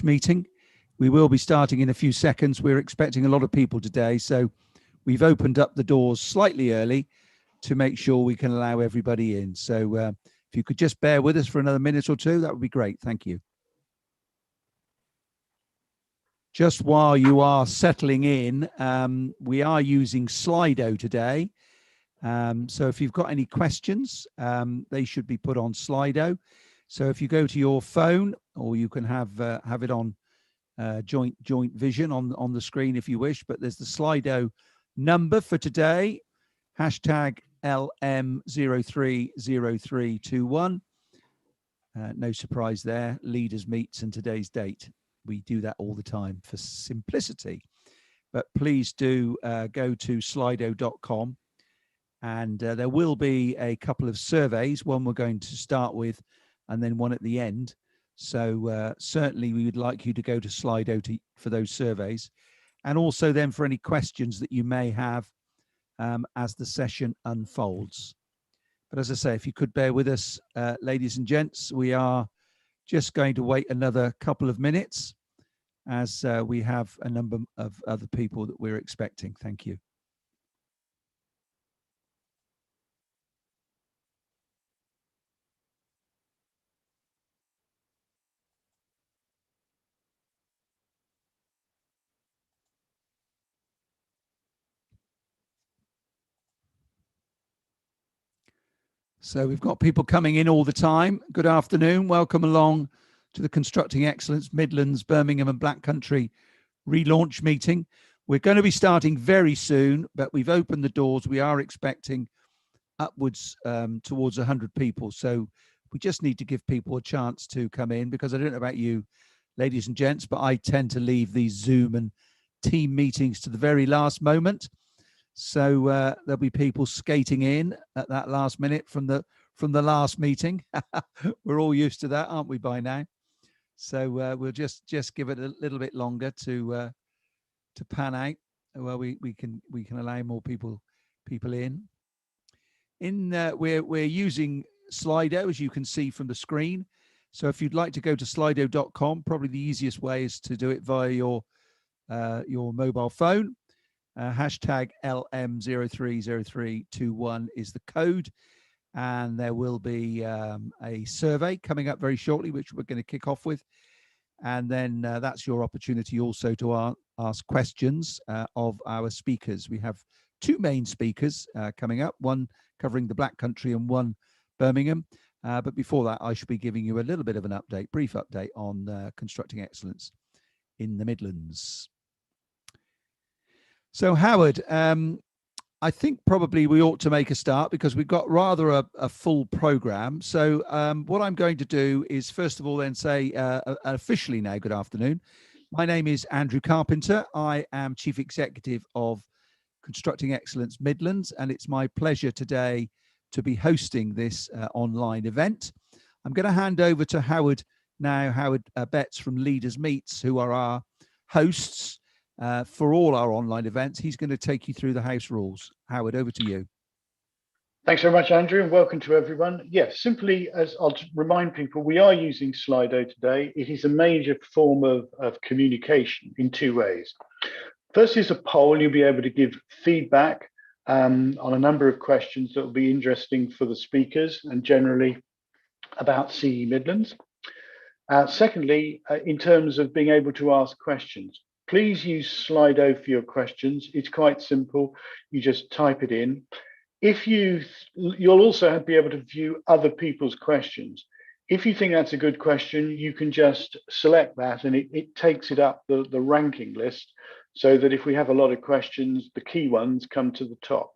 meeting. We will be starting in a few seconds. We're expecting a lot of people today, so we've opened up the doors slightly early to make sure we can allow everybody in. So if you could just bear with us for another minute or two, that would be great. Thank you. Just while you are settling in, we are using Slido today. So if you've got any questions, they should be put on Slido. So if you go to your phone, or you can have it on joint vision on the screen if you wish, but there's the Slido number for today, hashtag LM030321. No surprise there, leaders meets and today's date. We do that all the time for simplicity, but please do go to slido.com, and there will be a couple of surveys, one we're going to start with and then one at the end. So certainly we would like you to go to Slido for those surveys, and also then for any questions that you may have as the session unfolds. But as I say, if you could bear with us, ladies and gents, we are just going to wait another couple of minutes as we have a number of other people that we're expecting. Thank you. So we've got people coming in all the time. Good afternoon. Welcome along to the Constructing Excellence Midlands, Birmingham and Black Country relaunch meeting. We're going to be starting very soon, but we've opened the doors. We are expecting upwards towards 100 people. So we just need to give people a chance to come in, because I don't know about you, ladies and gents, but I tend to leave these Zoom and team meetings to the very last moment. So there'll be people skating in at that last minute from the last meeting. We're all used to that, aren't we, by now? So we'll just give it a little bit longer to pan out. Well, we can allow more people in. We're using Slido, as you can see from the screen. So if you'd like to go to slido.com, probably the easiest way is to do it via your mobile phone. Hashtag LM030321 is the code, and there will be a survey coming up very shortly, which we're going to kick off with, and then that's your opportunity also to ask questions of our speakers. We have two main speakers coming up, one covering the Black Country and one Birmingham, but before that I should be giving you a little bit of an update, brief update on constructing excellence in the Midlands. So Howard, I think probably we ought to make a start, because we've got rather a full program. So what I'm going to do is, first of all, then say officially now, good afternoon. My name is Andrew Carpenter. I am Chief Executive of Constructing Excellence Midlands, and it's my pleasure today to be hosting this online event. I'm going to hand over to Howard now, Howard Betts from Leaders Meets, who are our hosts for all our online events. He's going to take you through the house rules. Howard, over to you. Thanks very much, Andrew, and welcome to everyone. Yes, simply as I'll remind people, we are using Slido today. It is a major form of communication in two ways. First is a poll. You'll be able to give feedback on a number of questions that will be interesting for the speakers and generally about CE Midlands. Secondly, in terms of being able to ask questions, please use Slido for your questions. It's quite simple. You just type it in. You'll also be able to view other people's questions. If you think that's a good question, you can just select that, and it takes it up the ranking list, so that if we have a lot of questions, the key ones come to the top.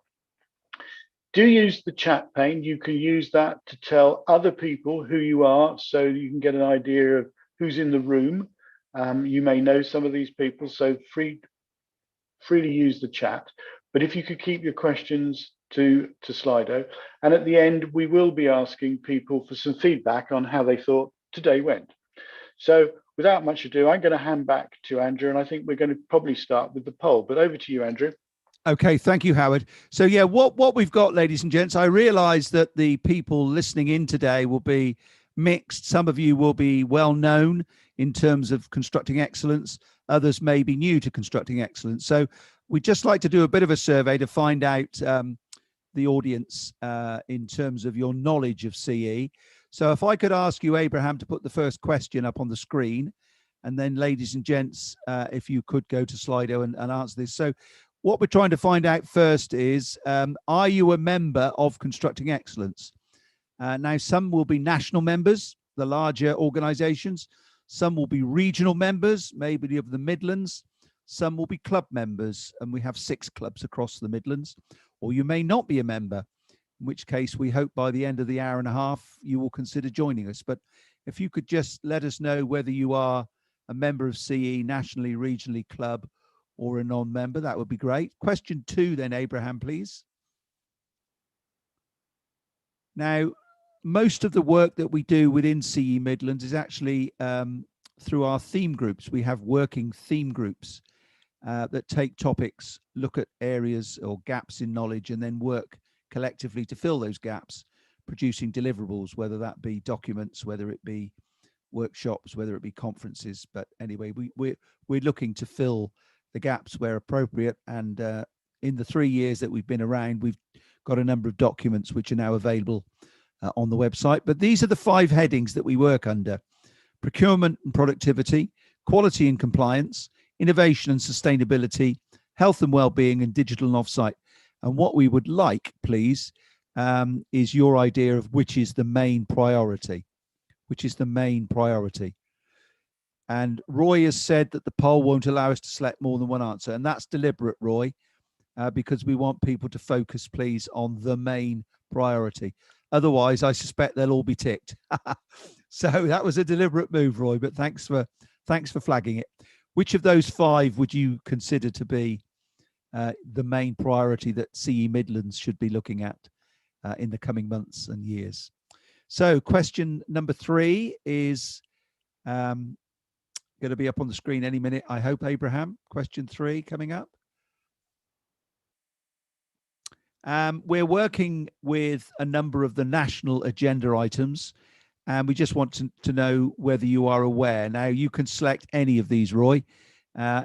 Do use the chat pane. You can use that to tell other people who you are, so you can get an idea of who's in the room. You may know some of these people, so freely use the chat. But if you could keep your questions to Slido, and at the end we will be asking people for some feedback on how they thought today went. So without much ado, I'm going to hand back to Andrew, and I think we're going to probably start with the poll. But over to you, Andrew. Okay, thank you, Howard. So yeah, what we've got, ladies and gents, I realise that the people listening in today will be mixed. Some of you will be well known in terms of constructing excellence. Others may be new to constructing excellence. So we'd just like to do a bit of a survey to find out the audience in terms of your knowledge of CE. So if I could ask you, Abraham, to put the first question up on the screen, and then ladies and gents, if you could go to Slido and answer this. So what we're trying to find out first is, are you a member of Constructing Excellence? Now, some will be national members, the larger organizations. Some will be regional members, maybe of the Midlands. Some will be club members, and we have 6 clubs across the Midlands. Or you may not be a member, in which case we hope by the end of the hour and a half you will consider joining us. But if you could just let us know whether you are a member of CE, nationally, regionally, club, or a non-member, that would be great. Question 2 then, Abraham, please. Now, most of the work that we do within CE Midlands is actually through our theme groups. We have working theme groups that take topics, look at areas or gaps in knowledge, and then work collectively to fill those gaps, producing deliverables, whether that be documents, whether it be workshops, whether it be conferences. But anyway, we're looking to fill the gaps where appropriate. And in the 3 years that we've been around, we've got a number of documents which are now available on the website. But these are the 5 headings that we work under: procurement and productivity, quality and compliance, innovation and sustainability, health and well-being, and digital and offsite. And what we would like, please, is your idea of which is the main priority. Which is the main priority. And Roy has said that the poll won't allow us to select more than one answer. And that's deliberate, Roy, because we want people to focus, please, on the main priority. Otherwise, I suspect they'll all be ticked. So that was a deliberate move, Roy, but thanks for flagging it. Which of those 5 would you consider to be the main priority that CE Midlands should be looking at in the coming months and years? So question number 3 is going to be up on the screen any minute, I hope, Abraham. Question 3 coming up. We're working with a number of the national agenda items, and we just want to know whether you are aware. Now, you can select any of these, Roy.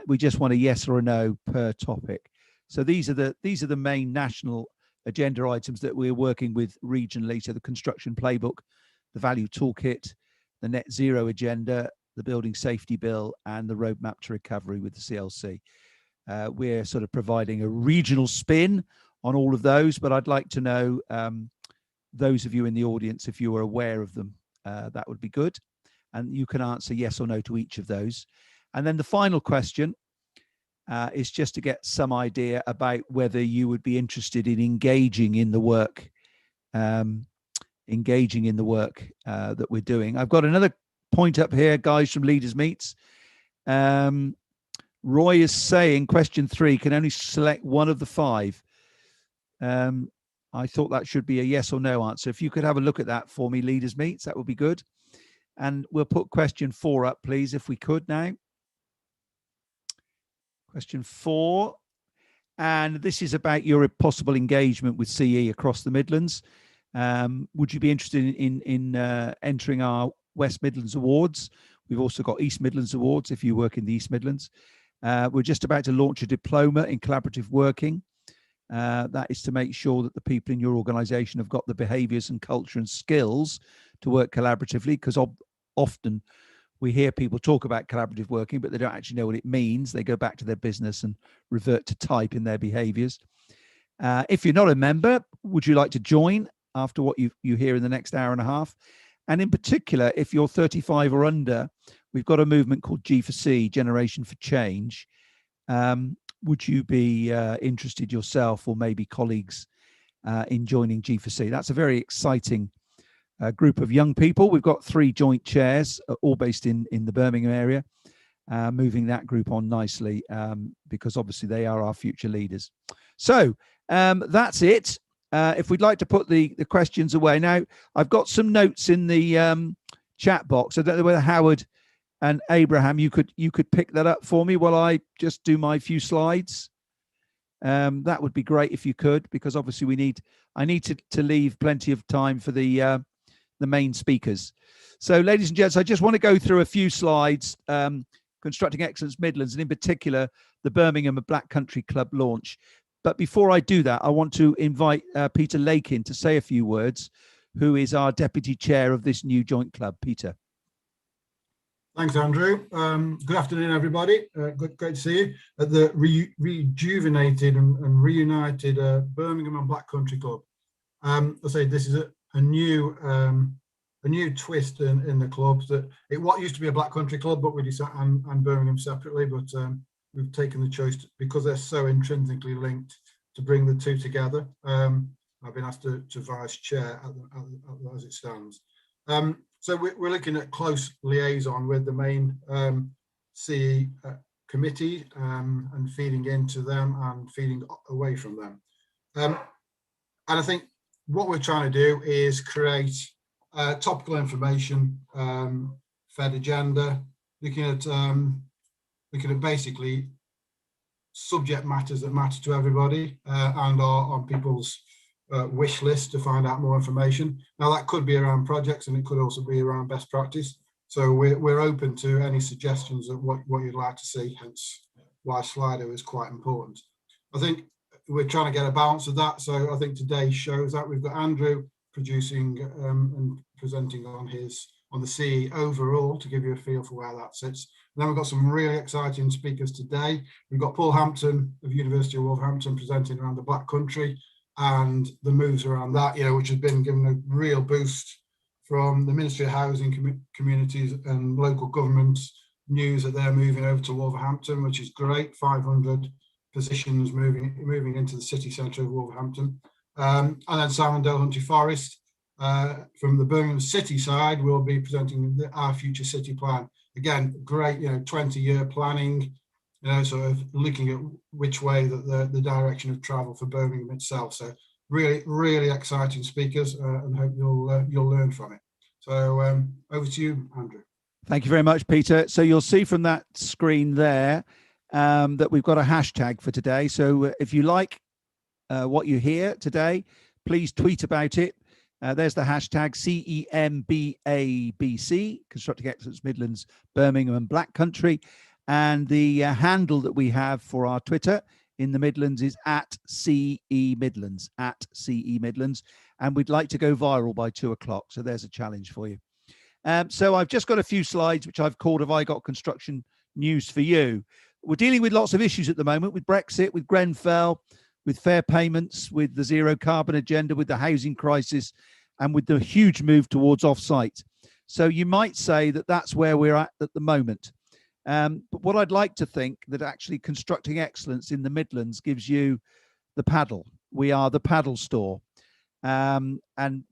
We just want a yes or a no per topic. So these are the main national agenda items that we're working with regionally. So the construction playbook, the value toolkit, the net zero agenda, the building safety bill, and the roadmap to recovery with the CLC. We're sort of providing a regional spin on all of those, but I'd like to know, those of you in the audience, if you are aware of them, that would be good. And you can answer yes or no to each of those. And then the final question is just to get some idea about whether you would be interested in engaging in the work, that we're doing. I've got another point up here, guys, from Leaders Meets. Roy is saying question 3 can only select one of the 5. I thought that should be a yes or no answer. If you could have a look at that for me, Leaders Meets, that would be good. And we'll put question 4 up, please, if we could now. Question 4. And this is about your possible engagement with CE across the Midlands. Would you be interested in entering our West Midlands Awards? We've also got East Midlands Awards if you work in the East Midlands. We're just about to launch a diploma in collaborative working. That is to make sure that the people in your organisation have got the behaviours and culture and skills to work collaboratively, because often we hear people talk about collaborative working, but they don't actually know what it means. They go back to their business and revert to type in their behaviours. If you're not a member, would you like to join after what you hear in the next hour and a half? And in particular, if you're 35 or under, we've got a movement called G4C, Generation for Change. Would you be interested yourself, or maybe colleagues, in joining G4C? That's a very exciting group of young people. We've got 3 joint chairs, all based in the Birmingham area, moving that group on nicely, because obviously they are our future leaders. So that's it. If we'd like to put the questions away. Now, I've got some notes in the chat box. I don't know whether Howard and Abraham, you could pick that up for me while I just do my few slides. That would be great if you could, because obviously I need to leave plenty of time for the the main speakers. So, ladies and gents, I just want to go through a few slides, Constructing Excellence Midlands, and in particular, the Birmingham and Black Country Club launch. But before I do that, I want to invite Peter Lakin to say a few words, who is our Deputy Chair of this new joint club. Peter. Thanks, Andrew. Good afternoon, everybody. Great to see you at the rejuvenated and reunited Birmingham and Black Country Club. I say this is a new twist in the club. What used to be a Black Country Club, but we decided and Birmingham separately. But we've taken the choice because they're so intrinsically linked to bring the two together. I've been asked to vice chair as it stands. So we're looking at close liaison with the main CE committee and feeding into them and feeding away from them. And I think what we're trying to do is create topical information, fed agenda, looking at basically subject matters that matter to everybody and are on people's wish list to find out more information. Now that could be around projects and it could also be around best practice. So we're open to any suggestions of what you'd like to see, hence why Slido is quite important. I think we're trying to get a balance of that. So I think today shows that we've got Andrew producing and presenting on the CE overall to give you a feel for where that sits. And then we've got some really exciting speakers today. We've got Paul Hampton of University of Wolverhampton presenting around the Black Country and the moves around that, which has been given a real boost from the Ministry of Housing, Communities and Local Governments news that they're moving over to Wolverhampton, which is great. 500 positions moving into the city centre of Wolverhampton. And then Simon Delahunty-Forrest from the Birmingham city side will be presenting our future city plan. Again, great, 20-year planning, sort of looking at which way that the direction of travel for Birmingham itself. So really, really exciting speakers and hope you'll learn from it. So over to you, Andrew. Thank you very much, Peter. So you'll see from that screen there that we've got a hashtag for today. So if you like what you hear today, please tweet about it. There's the hashtag CEMBABC, Constructing Excellence Midlands, Birmingham and Black Country. And the handle that we have for our Twitter in the Midlands is at CE Midlands, at CE Midlands. And we'd like to go viral by 2 o'clock. So there's a challenge for you. So I've just got a few slides, which I've called Have I Got Construction News for You? We're dealing with lots of issues at the moment with Brexit, with Grenfell, with fair payments, with the zero carbon agenda, with the housing crisis, and with the huge move towards off-site. So you might say that that's where we're at the moment. But what I'd like to think that actually Constructing Excellence in the Midlands gives you the paddle. We are the paddle store. And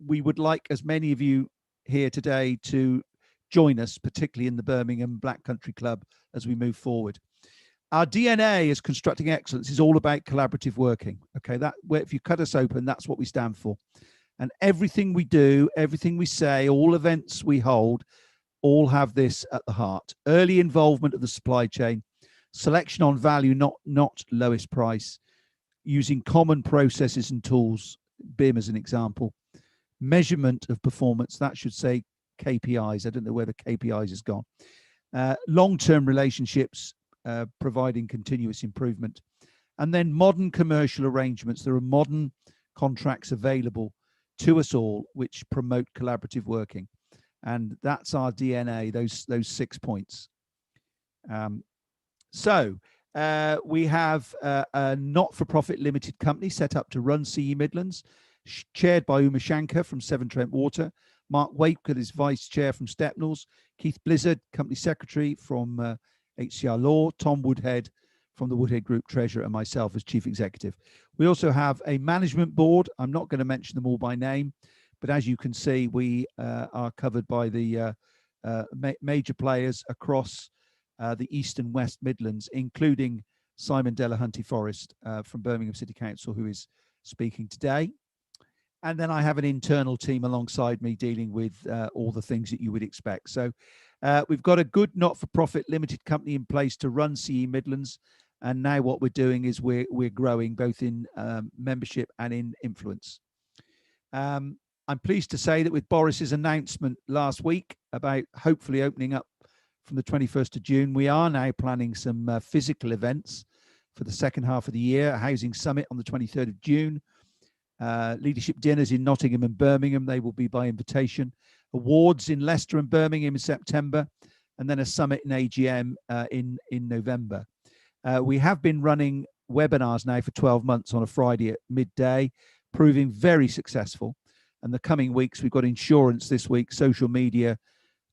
we would like as many of you here today to join us, particularly in the Birmingham Black Country Club, as we move forward. Our DNA as Constructing Excellence is all about collaborative working. Okay, if you cut us open, that's what we stand for. And everything we do, everything we say, all events we hold, all have this at the heart. Early involvement of the supply chain, selection on value, not lowest price, using common processes and tools, BIM as an example, measurement of performance, that should say KPIs. I don't know where the KPIs has gone. Long-term relationships, providing continuous improvement, and then modern commercial arrangements. There are modern contracts available to us all which promote collaborative working, and that's our DNA, those 6 points. So we have a not-for-profit limited company set up to run CE Midlands, chaired by Uma Shankar from Severn Trent Water, Mark Wakefield is vice chair from Stepnells, Keith Blizzard, company secretary from HCR Law, Tom Woodhead from the Woodhead Group Treasurer, and myself as Chief Executive. We also have a management board. I'm not going to mention them all by name, but as you can see, we are covered by the major players across the East and West Midlands, including Simon Delahunty-Forrest from Birmingham City Council, who is speaking today. And then I have an internal team alongside me dealing with all the things that you would expect. So we've got a good not-for-profit limited company in place to run CE Midlands. And now what we're doing is we're growing both in membership and in influence. I'm pleased to say that with Boris's announcement last week about hopefully opening up from the 21st of June, we are now planning some physical events for the second half of the year. A housing summit on the 23rd of June, leadership dinners in Nottingham and Birmingham. They will be by invitation. Awards in Leicester and Birmingham in September, and then a summit in AGM in November. We have been running webinars now for 12 months on a Friday at midday, proving very successful. And the coming weeks, we've got insurance this week, social media,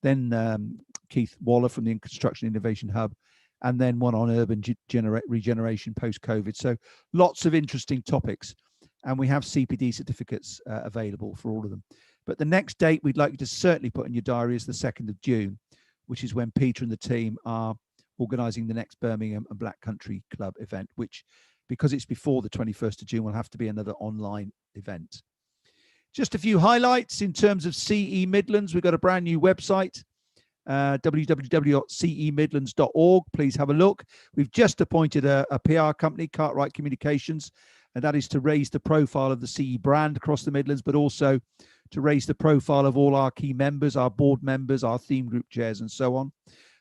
then Keith Waller from the Construction Innovation Hub, and then one on urban regeneration post-COVID. So lots of interesting topics. And we have CPD certificates available for all of them. But the next date we'd like you to certainly put in your diary is the 2nd of June, which is when Peter and the team are organising the next Birmingham and Black Country Club event, which, because it's before the 21st of June, will have to be another online event. Just a few highlights in terms of CE Midlands. We've got a brand new website, www.cemidlands.org. Please have a look. We've just appointed a PR company, Cartwright Communications, and that is to raise the profile of the CE brand across the Midlands, but also to raise the profile of all our key members, our board members, our theme group chairs, and so on.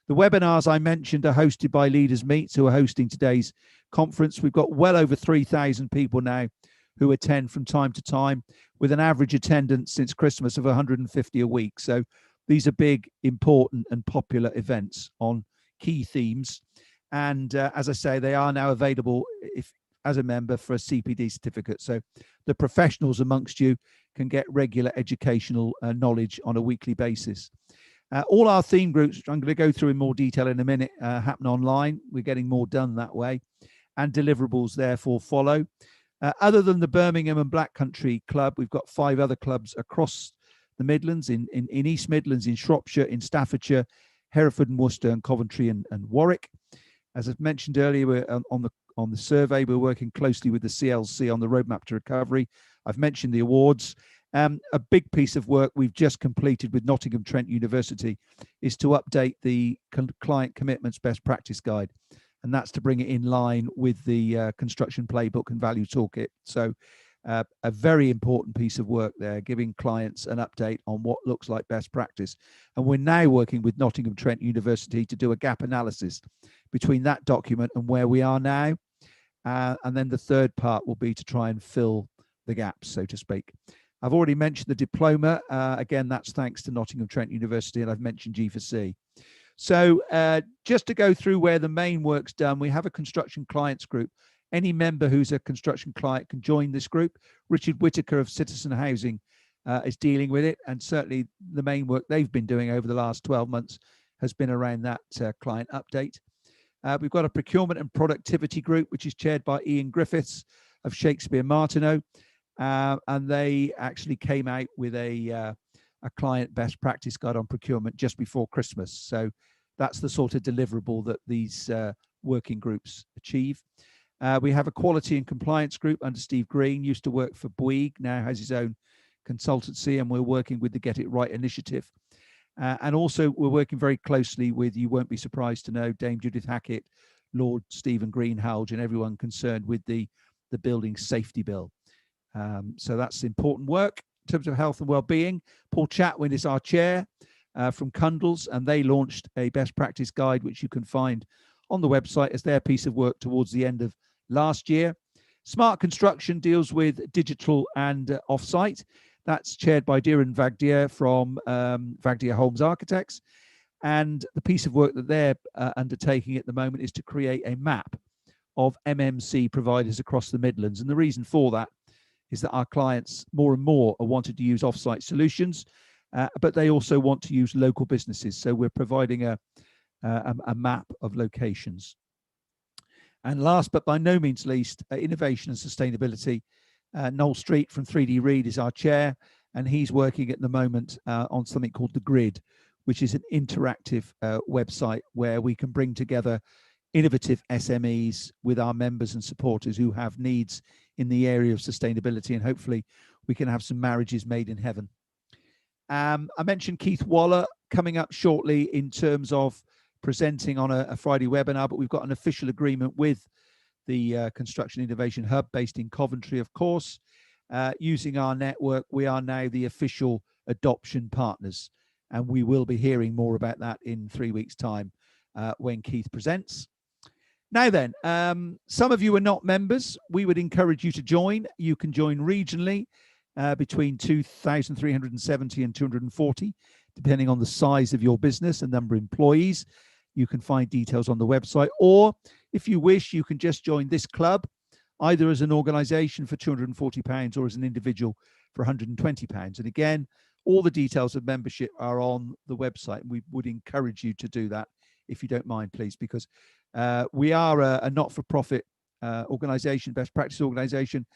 The webinars I mentioned are hosted by Leaders Meets, who are hosting today's conference. We've got well over 3,000 people now who attend from time to time, with an average attendance since Christmas of 150 a week. So these are big, important and popular events on key themes. And as I say, they are now available as a member for a CPD certificate. So the professionals amongst you can get regular educational knowledge on a weekly basis. All our theme groups, which I'm going to go through in more detail in a minute, happen online. We're getting more done that way, and deliverables therefore follow. Other than the Birmingham and Black Country Club, we've got 5 other clubs across the Midlands, in East Midlands, in Shropshire, in Staffordshire, Hereford and Worcester, and Coventry and Warwick. As I've mentioned earlier, we're on the survey, we're working closely with the CLC on the roadmap to recovery. I've mentioned the awards. A big piece of work we've just completed with Nottingham Trent University is to update the client commitments best practice guide, and that's to bring it in line with the construction playbook and value toolkit. So a very important piece of work there, giving clients an update on what looks like best practice. And we're now working with Nottingham Trent University to do a gap analysis between that document and where we are now. And then the third part will be to try and fill the gaps, so to speak. I've already mentioned the diploma. Again, that's thanks to Nottingham Trent University, and I've mentioned G4C. So just to go through where the main work's done, we have a construction clients group. Any member who's a construction client can join this group. Richard Whitaker of Citizen Housing is dealing with it, and certainly the main work they've been doing over the last 12 months has been around that client update. We've got a procurement and productivity group, which is chaired by Ian Griffiths of Shakespeare Martineau, and they actually came out with a client best practice guide on procurement just before Christmas. So that's the sort of deliverable that these working groups achieve. We have a quality and compliance group under Steve Green, used to work for Bouygues, now has his own consultancy, and we're working with the Get It Right initiative. And also we're working very closely with, you won't be surprised to know, Dame Judith Hackett, Lord Stephen Greenhalgh, and everyone concerned with the building safety bill. So that's important work. In terms of health and well-being, Paul Chatwin is our chair from Cundles, and they launched a best practice guide, which you can find on the website as their piece of work towards the end of last year. Smart Construction deals with digital and offsite. That's chaired by Dhiren Vagdia from Vagdia Holmes Architects. And the piece of work that they're undertaking at the moment is to create a map of MMC providers across the Midlands. And the reason for that is that our clients more and more are wanting to use offsite solutions, but they also want to use local businesses. So we're providing a map of locations. And last but by no means least, innovation and sustainability. Noel Street from 3D Read is our chair, and he's working at the moment on something called The Grid, which is an interactive website where we can bring together innovative SMEs with our members and supporters who have needs in the area of sustainability, and hopefully we can have some marriages made in heaven. I mentioned Keith Waller coming up shortly in terms of presenting on a Friday webinar, but we've got an official agreement with the Construction Innovation Hub based in Coventry, of course. using our network, we are now the official adoption partners. And we will be hearing more about that in 3 weeks' time when Keith presents. Now then, some of you are not members. We would encourage you to join. You can join regionally between 2,370 and 240, depending on the size of your business and number of employees. You can find details on the website, or if you wish, you can just join this club, either as an organisation for £240 or as an individual for £120. And again, all the details of membership are on the website. We would encourage you to do that if you don't mind, please, because we are a not-for-profit organisation, best practice organisation,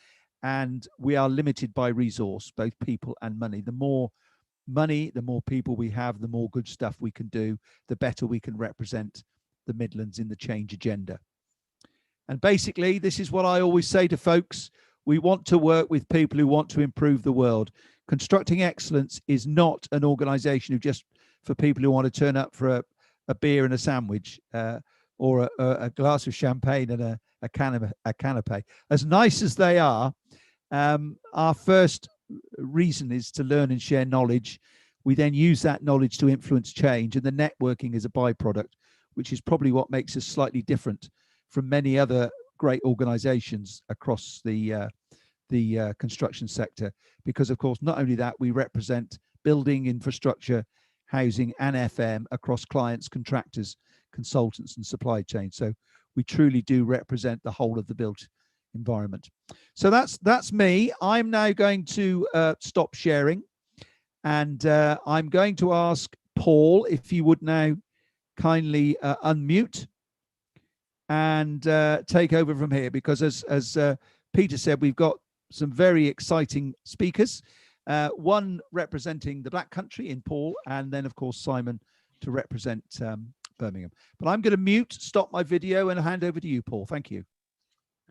and we are limited by resource, both people and money. The more money, the more people we have, the more good stuff we can do, the better we can represent the Midlands in the change agenda. And basically, this is what I always say to folks. We want to work with people who want to improve the world. Constructing Excellence is not an organisation who just for people who want to turn up for a beer and a sandwich or a glass of champagne and a canapé. As nice as they are, our first reason is to learn and share knowledge. We then use that knowledge to influence change, and the networking is a byproduct, which is probably what makes us slightly different from many other great organizations across the construction sector, because of course not only that, we represent building, infrastructure, housing and FM across clients, contractors, consultants and supply chain. So we truly do represent the whole of the built environment. So that's me. I'm now going to stop sharing, and I'm going to ask Paul if you would now kindly unmute and take over from here, because as Peter said, we've got some very exciting speakers, one representing the Black Country in Paul, and then of course Simon to represent Birmingham. But I'm going to mute, stop my video and hand over to you, Paul. Thank you.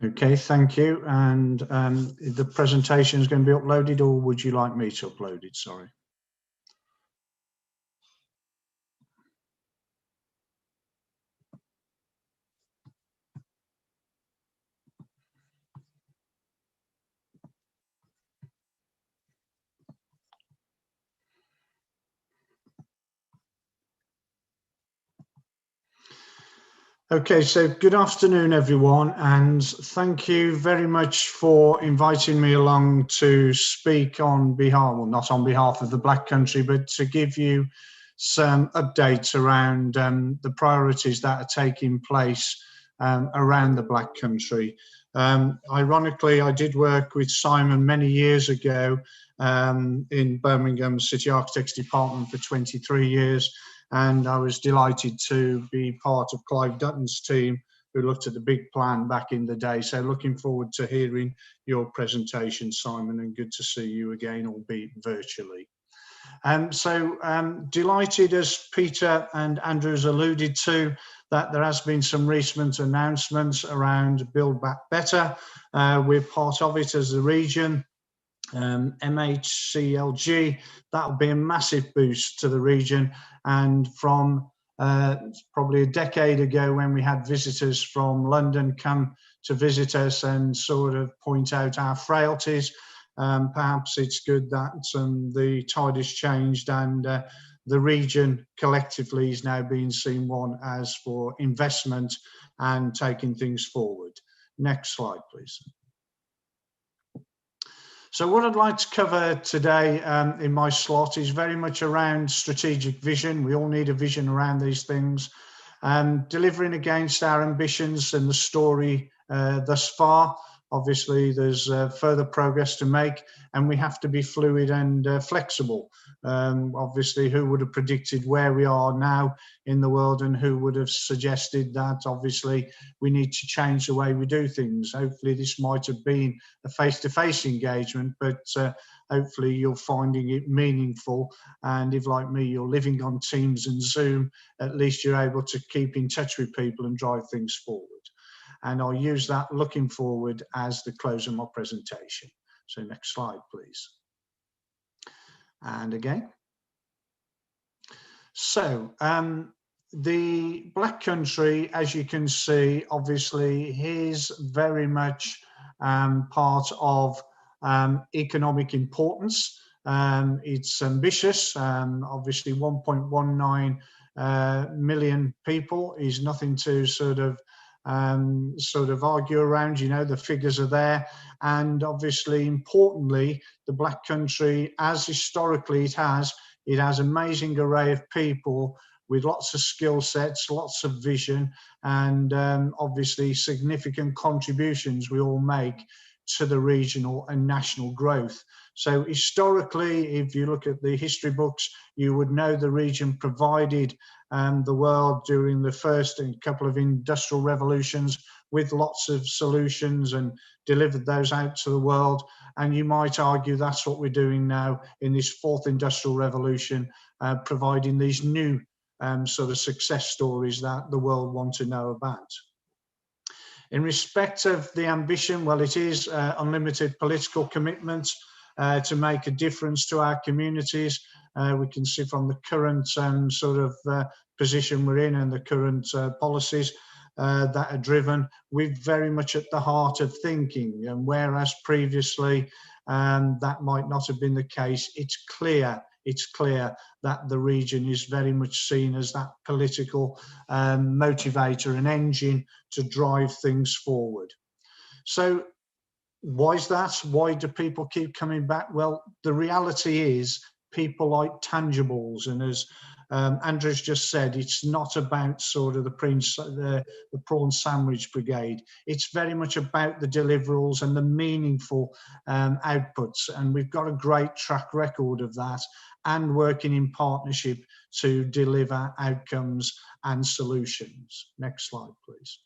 Okay, thank you. And the presentation is going to be uploaded, or would you like me to upload it? Sorry. Okay, so good afternoon, everyone, and thank you very much for inviting me along to speak on behalf, well, not on behalf of the Black Country, but to give you some updates around the priorities that are taking place around the Black Country. Ironically, I did work with Simon many years ago in Birmingham City Architects Department for 23 years. And I was delighted to be part of Clive Dutton's team who looked at the big plan back in the day. So looking forward to hearing your presentation, Simon, and good to see you again, albeit virtually. Delighted, as Peter and Andrew has alluded to, that there has been some recent announcements around Build Back Better. We're part of it as a region. MHCLG, that will be a massive boost to the region, and from probably a decade ago when we had visitors from London come to visit us and sort of point out our frailties, perhaps it's good that the tide has changed and the region collectively is now being seen one as for investment and taking things forward. Next slide, please. So what I'd like to cover today in my slot is very much around strategic vision. We all need a vision around these things. Delivering against our ambitions and the story thus far. Obviously, there's further progress to make, and we have to be fluid and flexible. Obviously, who would have predicted where we are now in the world, and who would have suggested that obviously we need to change the way we do things. Hopefully this might have been a face-to-face engagement, but hopefully you're finding it meaningful, and if like me you're living on Teams and Zoom, at least you're able to keep in touch with people and drive things forward. And I'll use that looking forward as the close of my presentation. So next slide, please. And again. So the Black Country, as you can see, obviously is very much part of economic importance. It's ambitious. Obviously, 1.19 million people is nothing to sort of argue around. You know, the figures are there, and obviously, importantly, the Black Country, as historically it has amazing array of people with lots of skill sets, lots of vision, and obviously significant contributions we all make to the regional and national growth. So historically, if you look at the history books, you would know the region provided the world during the first couple of industrial revolutions with lots of solutions and delivered those out to the world. And you might argue that's what we're doing now in this fourth industrial revolution, providing these new sort of success stories that the world want to know about. In respect of the ambition, well, it is unlimited political commitment to make a difference to our communities. We can see from the current position we're in and the current policies that are driven, we're very much at the heart of thinking. And whereas previously that might not have been the case, it's clear that the region is very much seen as that political motivator and engine to drive things forward. So why is that? Why do people keep coming back? Well, the reality is people like tangibles, and as Andrew's just said, it's not about sort of the prawn sandwich brigade. It's very much about the deliverables and the meaningful outputs, and we've got a great track record of that, and working in partnership to deliver outcomes and solutions. Next slide, please.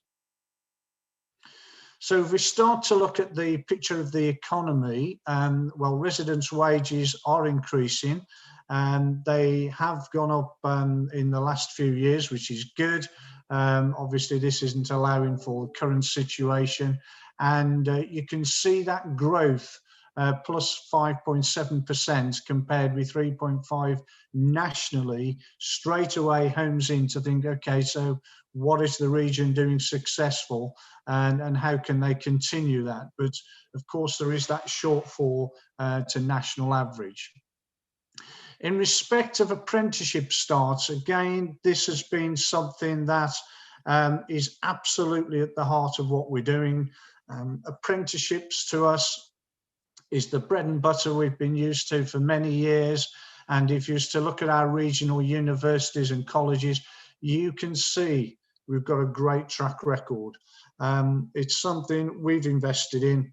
So if we start to look at the picture of the economy, well, residents' wages are increasing, and they have gone up in the last few years, which is good. Obviously, this isn't allowing for the current situation, and you can see that growth plus 5.7% compared with 3.5 nationally, straight away homes in to think, okay, so what is the region doing successful, and how can they continue that? But of course, there is that shortfall to national average. In respect of apprenticeship starts, again, this has been something that is absolutely at the heart of what we're doing. Apprenticeships to us is the bread and butter we've been used to for many years. And if you used to look at our regional universities and colleges, you can see we've got a great track record. It's something we've invested in.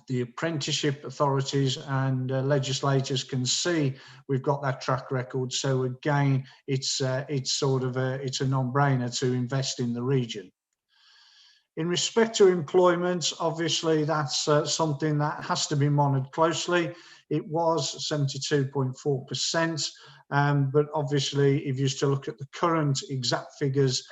The apprenticeship authorities and legislators can see we've got that track record. So again, it's a non-brainer to invest in the region. In respect to employment, obviously that's something that has to be monitored closely. It was 72.4%, but obviously if you used to look at the current exact figures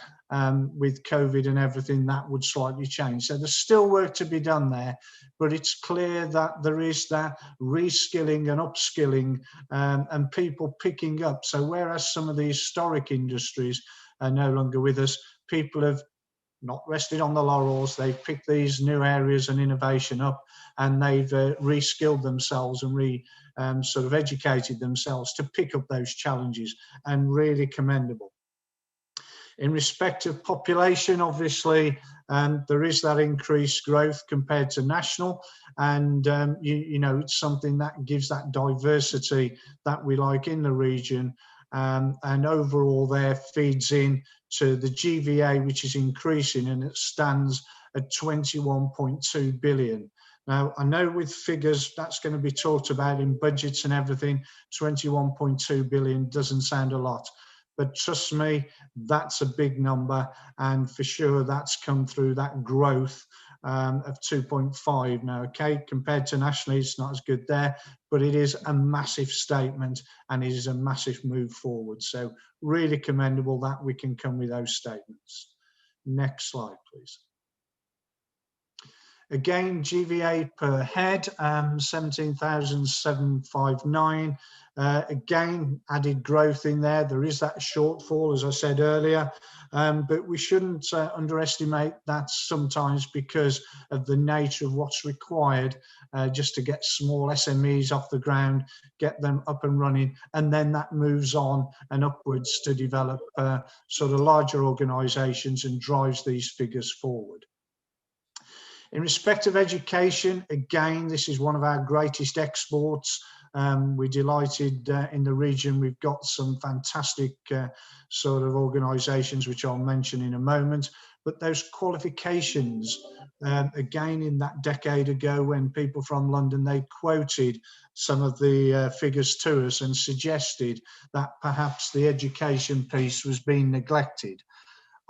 with COVID and everything, that would slightly change. So there's still work to be done there, but it's clear that there is that reskilling and upskilling and people picking up. So whereas some of the historic industries are no longer with us, people have not rested on the laurels. They've picked these new areas and innovation up, and they've reskilled themselves and sort of educated themselves to pick up those challenges, and really commendable. In respect of population, obviously, there is that increased growth compared to national, and you know, it's something that gives that diversity that we like in the region, and overall there feeds in to the GVA, which is increasing, and it stands at 21.2 billion. Now, I know with figures that's going to be talked about in budgets and everything, 21.2 billion doesn't sound a lot, but trust me, that's a big number, and for sure that's come through that growth of 2.5 now. Okay, compared to nationally, it's not as good there, but it is a massive statement, and it is a massive move forward. So really commendable that we can come with those statements. Next slide, please. Again, GVA per head, 17,759. Again, added growth in there. There is that shortfall, as I said earlier, but we shouldn't underestimate that sometimes because of the nature of what's required just to get small SMEs off the ground, get them up and running, and then that moves on and upwards to develop sort of larger organisations and drives these figures forward. In respect of education, again, this is one of our greatest exports. We're delighted in the region. We've got some fantastic sort of organisations, which I'll mention in a moment. But those qualifications, again, in that decade ago, when people from London, they quoted some of the figures to us and suggested that perhaps the education piece was being neglected.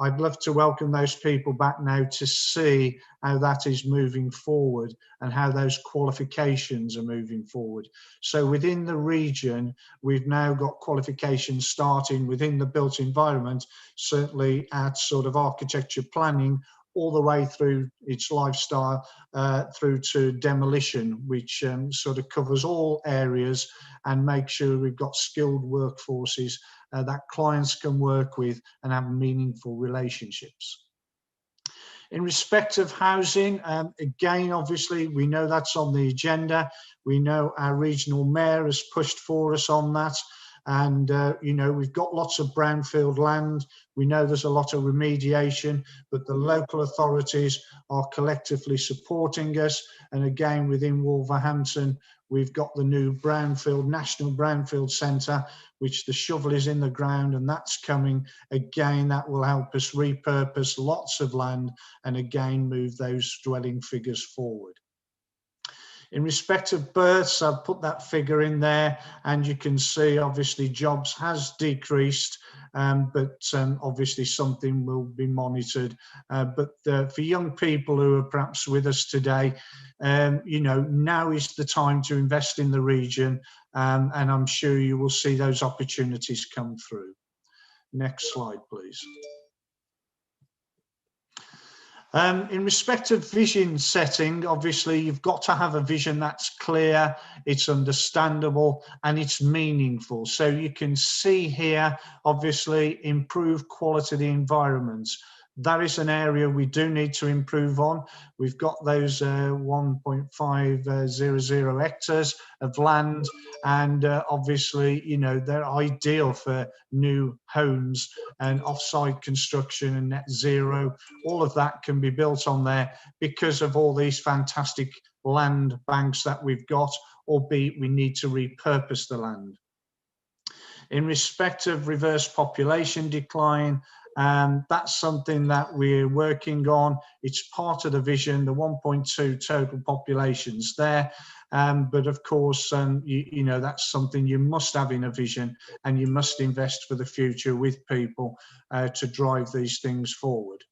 I'd love to welcome those people back now to see how that is moving forward and how those qualifications are moving forward. So within the region, we've now got qualifications starting within the built environment, certainly at sort of architecture planning, all the way through its lifestyle, through to demolition, which sort of covers all areas and makes sure we've got skilled workforces that clients can work with and have meaningful relationships. In respect of housing, again, obviously, we know that's on the agenda. We know our regional mayor has pushed for us on that. And, you know, we've got lots of brownfield land. We know there's a lot of remediation, but the local authorities are collectively supporting us. And again, within Wolverhampton, we've got the new brownfield, National Brownfield Centre, which the shovel is in the ground, and that's coming. Again, that will help us repurpose lots of land and again move those dwelling figures forward. In respect of births, I've put that figure in there, and you can see obviously jobs has decreased, but obviously something will be monitored. But for young people who are perhaps with us today, you know, now is the time to invest in the region, and I'm sure you will see those opportunities come through. Next slide, please. In respect of vision setting, obviously you've got to have a vision that's clear, it's understandable, and it's meaningful. So you can see here, obviously, improve quality of the environments. That is an area we do need to improve on. We've got those 1.500 hectares of land, and obviously, you know, they're ideal for new homes and off-site construction and net zero. All of that can be built on there because of all these fantastic land banks that we've got, albeit we need to repurpose the land. In respect of reverse population decline, that's something that we're working on. It's part of the vision, the 1.2 total populations there. But of course, you know, that's something you must have in a vision, and you must invest for the future with people to drive these things forward.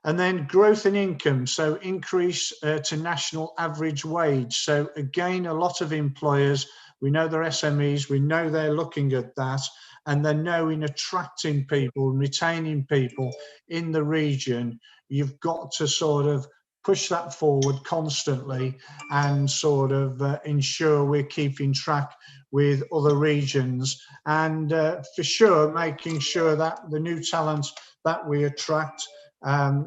And then growth in income, so increase to national average wage. So again, a lot of employers, we know they're SMEs, we know they're looking at that, and they know in attracting people, retaining people in the region, you've got to sort of push that forward constantly and sort of ensure we're keeping track with other regions, and for sure making sure that the new talent that we attract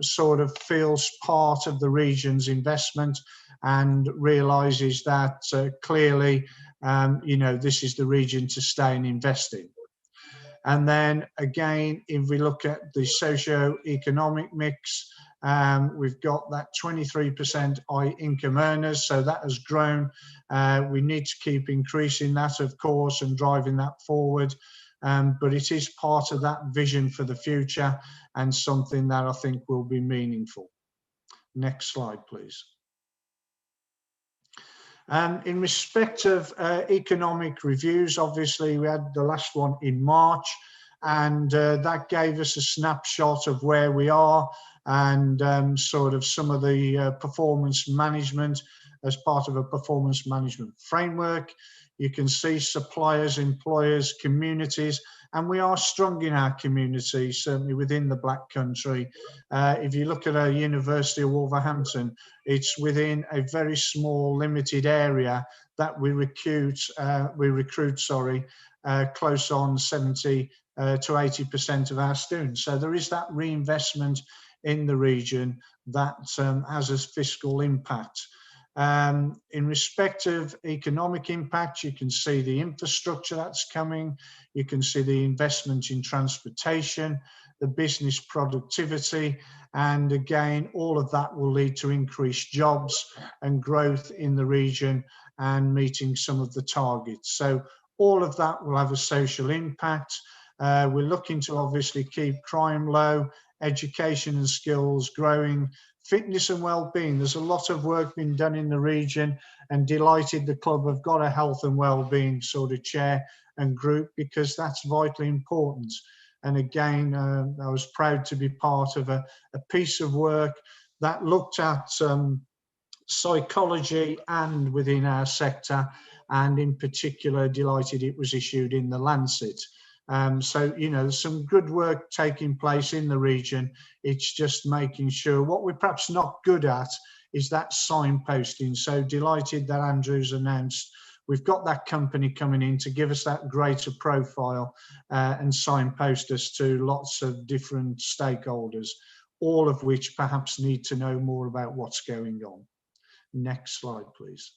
sort of feels part of the region's investment and realises that clearly, you know, this is the region to stay and invest in. And then again, if we look at the socio-economic mix, we've got that 23% high income earners, so that has grown. We need to keep increasing that, of course, and driving that forward. But it is part of that vision for the future and something that I think will be meaningful. Next slide, please. In respect of economic reviews, obviously we had the last one in March, and that gave us a snapshot of where we are and sort of some of the performance management as part of a performance management framework. You can see suppliers, employers, communities, and we are strong in our community, certainly within the Black Country. If you look at our University of Wolverhampton, it's within a very small, limited area that we recruit, close on 70 to 80% of our students. So there is that reinvestment in the region that has a fiscal impact. In respect of economic impact, you can see the infrastructure that's coming, you can see the investment in transportation, the business productivity, and again, all of that will lead to increased jobs and growth in the region and meeting some of the targets. So all of that will have a social impact. We're looking to obviously keep crime low, education and skills growing, fitness and well-being. There's a lot of work being done in the region, and delighted the club have got a health and well-being sort of chair and group, because that's vitally important. And again, I was proud to be part of a piece of work that looked at psychology and within our sector, and in particular delighted it was issued in the Lancet. So, you know, there's some good work taking place in the region. It's just making sure what we're perhaps not good at is that signposting. So delighted that Andrew's announced we've got that company coming in to give us that greater profile and signpost us to lots of different stakeholders, all of which perhaps need to know more about what's going on. Next slide, please.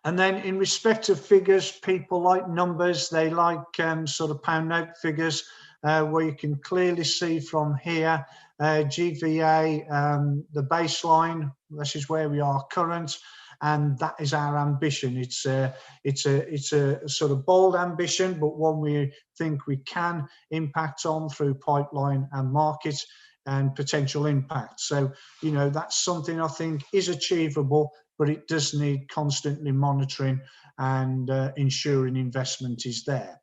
And then in respect of figures, people like numbers, they like sort of pound note figures, where you can clearly see from here, GVA, the baseline, this is where we are current, and that is our ambition. It's a sort of bold ambition, but one we think we can impact on through pipeline and market and potential impact. So, you know, that's something I think is achievable, but it does need constantly monitoring and ensuring investment is there.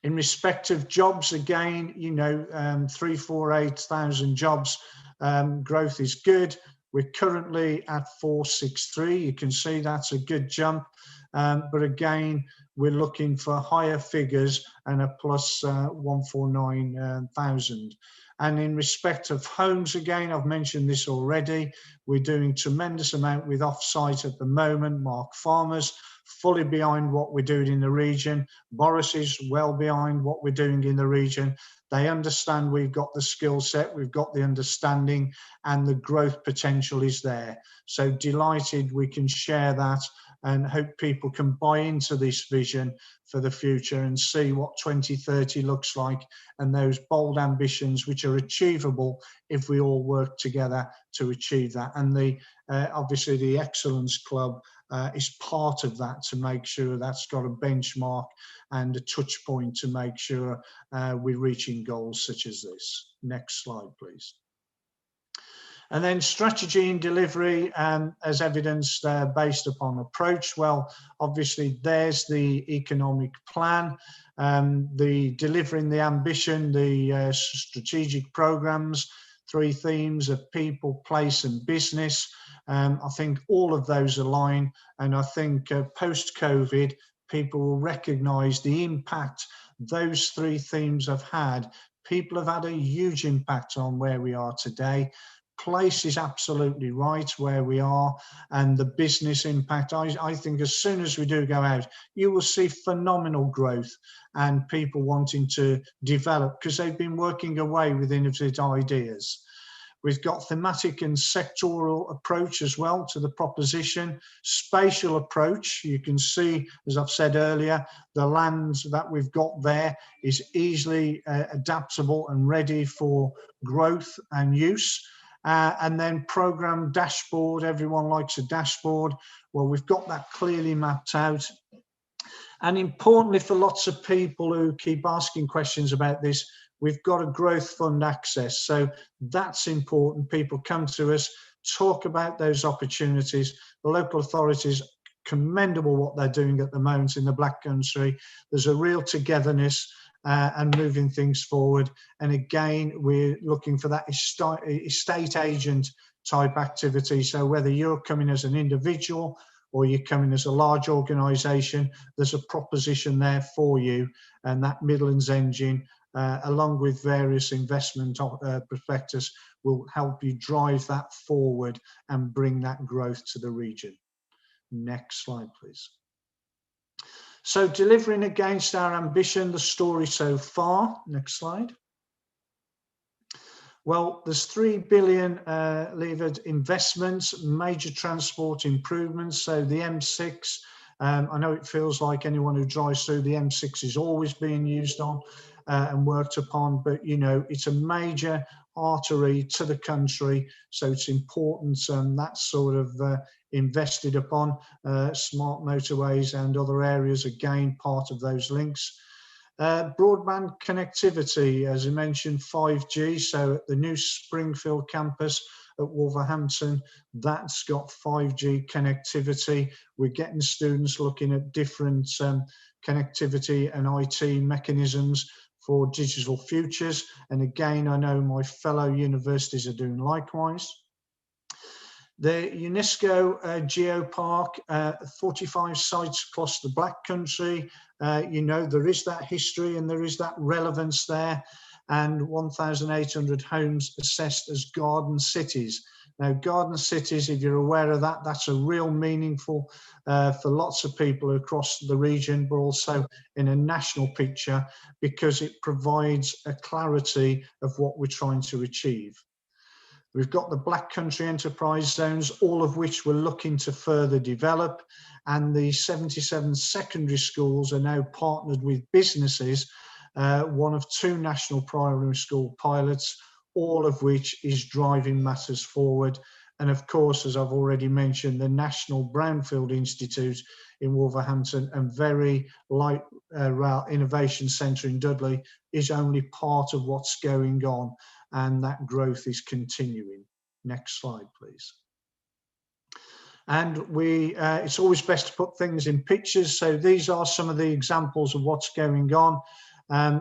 In respect of jobs, again, you know, 348,000 jobs, growth is good. We're currently at 463. You can see that's a good jump. But again, we're looking for higher figures and a plus 149,000. And in respect of homes, again, I've mentioned this already, we're doing tremendous amount with offsite at the moment. Mark Farmers, fully behind what we're doing in the region. Boris is well behind what we're doing in the region. They understand we've got the skill set, we've got the understanding, and the growth potential is there. So delighted we can share that and hope people can buy into this vision for the future and see what 2030 looks like, and those bold ambitions which are achievable if we all work together to achieve that. And the obviously the Excellence Club is part of that, to make sure that's got a benchmark and a touch point to make sure we're reaching goals such as this. Next slide, please. And then strategy and delivery as evidenced based upon approach. Well, obviously there's the economic plan, the delivering the ambition, the strategic programs, 3 themes of people, place and business. I think all of those align, and I think post-COVID, people will recognise the impact those 3 themes have had. People have had a huge impact on where we are today. Place is absolutely right where we are, and the business impact, I think as soon as we do go out, you will see phenomenal growth and people wanting to develop because they've been working away with innovative ideas. We've got thematic and sectoral approach as well to the proposition. Spatial approach, you can see, as I've said earlier, the land that we've got there is easily adaptable and ready for growth and use. And then program dashboard, everyone likes a dashboard. Well, we've got that clearly mapped out. And importantly for lots of people who keep asking questions about this, we've got a growth fund access. So that's important. People come to us, talk about those opportunities. The local authorities, commendable what they're doing at the moment in the Black Country. There's a real togetherness and moving things forward. And again, we're looking for that estate agent type activity. So whether you're coming as an individual or you're coming as a large organisation, there's a proposition there for you, and that Midlands engine, along with various investment prospectus, will help you drive that forward and bring that growth to the region. Next slide, please. So delivering against our ambition, the story so far. Next slide. Well, there's 3 billion levered investments, major transport improvements. So the M6, I know it feels like anyone who drives through the M6 is always being used on and worked upon, but you know, it's a major artery to the country, so it's important that's sort of invested upon. Smart motorways and other areas, again, part of those links. Broadband connectivity, as I mentioned, 5G. So at the new Springfield campus at Wolverhampton, that's got 5G connectivity. We're getting students looking at different connectivity and IT mechanisms for digital futures. And again, I know my fellow universities are doing likewise. The UNESCO Geopark, 45 sites across the Black Country. You know, there is that history and there is that relevance there. And 1,800 homes assessed as garden cities. Now, garden cities, if you're aware of that, that's a real meaningful for lots of people across the region, but also in a national picture, because it provides a clarity of what we're trying to achieve. We've got the Black Country Enterprise Zones, all of which we're looking to further develop, and the 77 secondary schools are now partnered with businesses, one of 2 national primary school pilots, all of which is driving matters forward. And of course, as I've already mentioned, the National Brownfield Institute in Wolverhampton and very light rail innovation centre in Dudley is only part of what's going on, and that growth is continuing. Next slide, please. And it's always best to put things in pictures. So these are some of the examples of what's going on.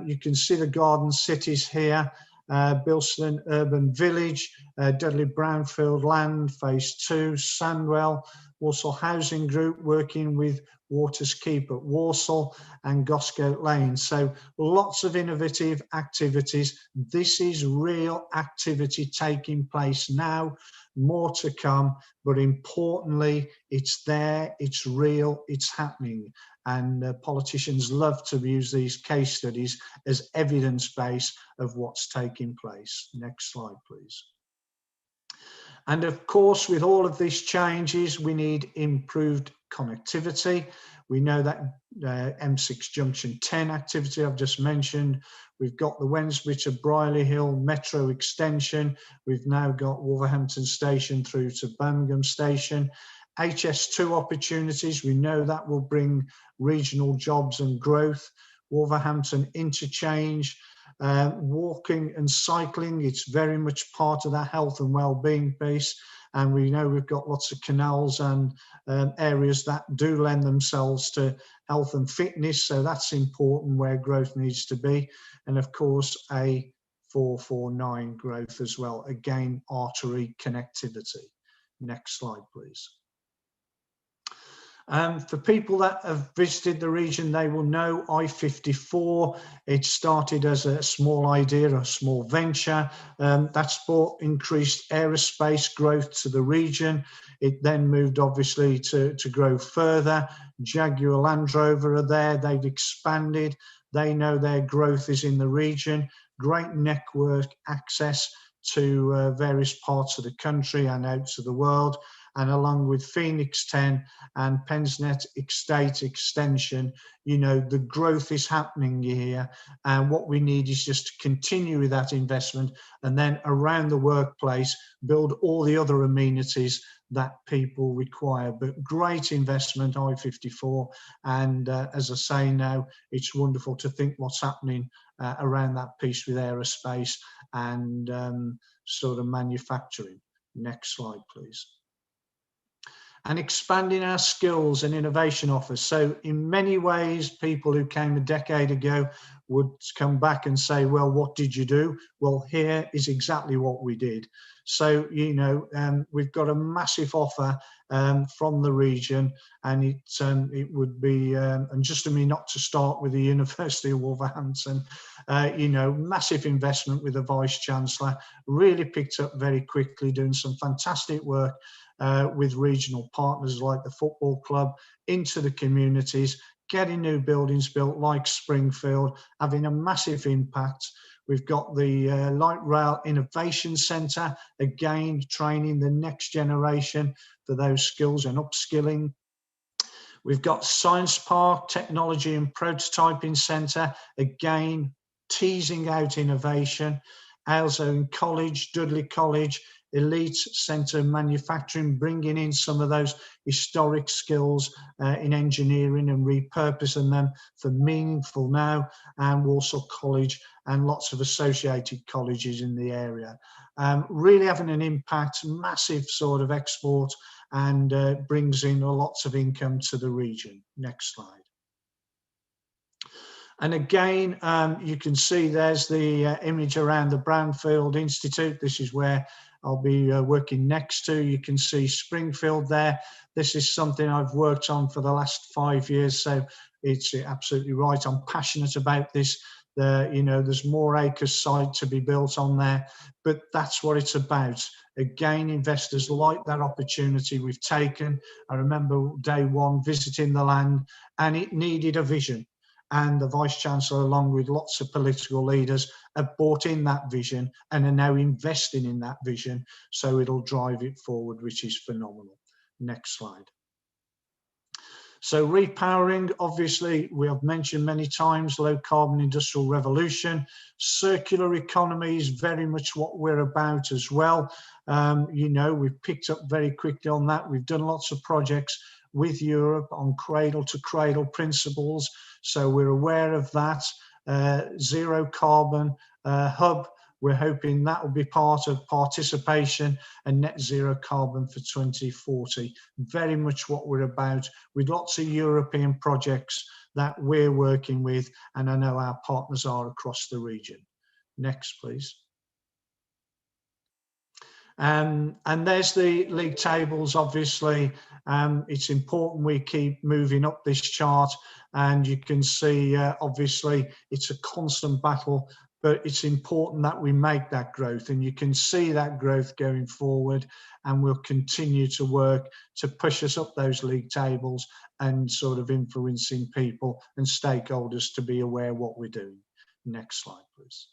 You can see the garden cities here. Bilston Urban Village, Dudley Brownfield Land, Phase 2, Sandwell, Walsall Housing Group working with Waters Keep at Walsall, and Goscote Lane. So lots of innovative activities. This is real activity taking place now, more to come, but importantly, it's there, it's real, it's happening. And politicians love to use these case studies as evidence base of what's taking place. Next slide, please. And of course, with all of these changes, we need improved connectivity. We know that M6 Junction 10 activity I've just mentioned. We've got the Wensbury to Brierley Hill Metro extension. We've now got Wolverhampton Station through to Birmingham Station. HS2 opportunities, we know that will bring regional jobs and growth. Wolverhampton interchange, walking and cycling, it's very much part of that health and well-being piece. And we know we've got lots of canals and areas that do lend themselves to health and fitness. So that's important where growth needs to be. And of course, A449 growth as well. Again, artery connectivity. Next slide, please. For people that have visited the region, they will know I-54. It started as a small idea, a small venture. That's brought increased aerospace growth to the region. It then moved obviously to grow further. Jaguar Land Rover are there. They've expanded. They know their growth is in the region. Great network access to various parts of the country and out to the world. And along with Phoenix 10 and Pensnet Estate Extension, you know, the growth is happening here. And what we need is just to continue with that investment and then around the workplace, build all the other amenities that people require. But great investment, I-54. And as I say now, it's wonderful to think what's happening around that piece with aerospace and sort of manufacturing. Next slide, please. and expanding our skills and innovation offers. So in many ways, people who came a decade ago would come back and say, well, what did you do? Well, here is exactly what we did. So, you know, we've got a massive offer from the region, and it would be, and just to me not to start with the University of Wolverhampton, you know, massive investment with the Vice-Chancellor, really picked up very quickly, doing some fantastic work with regional partners like the football club into the communities, getting new buildings built like Springfield, having a massive impact. We've got the Light Rail Innovation Centre, again, training the next generation for those skills and upskilling. We've got Science Park, Technology and Prototyping Centre, again, teasing out innovation. Also College, Dudley College, Elite Centre of Manufacturing, bringing in some of those historic skills in engineering and repurposing them for meaningful now, and Walsall College and lots of associated colleges in the area. Really having an impact, massive sort of export, and brings in lots of income to the region. Next slide. And again, you can see there's the image around the Brownfield Institute. This is where I'll be working next to. You can see Springfield there. This is something I've worked on for the last 5 years, so it's absolutely right. I'm passionate about this. You know, there's more acres site to be built on there, but that's what it's about. Again, investors like that opportunity we've taken. I remember day one visiting the land, and it needed a vision. And the Vice-Chancellor, along with lots of political leaders, have bought in that vision and are now investing in that vision, so it'll drive it forward, which is phenomenal. Next slide. So repowering, obviously, we have mentioned many times, low carbon industrial revolution. Circular economy is very much what we're about as well. You know, we've picked up very quickly on that. We've done lots of projects with Europe on cradle to cradle principles. So we're aware of that. Zero carbon hub, we're hoping that will be part of participation, and net zero carbon for 2040. Very much what we're about, with lots of European projects that we're working with, and I know our partners are across the region. Next, please. And there's the league tables. Obviously, it's important we keep moving up this chart, and you can see obviously it's a constant battle, but it's important that we make that growth, and you can see that growth going forward, and we'll continue to work to push us up those league tables and sort of influencing people and stakeholders to be aware of what we're doing. Next slide, please.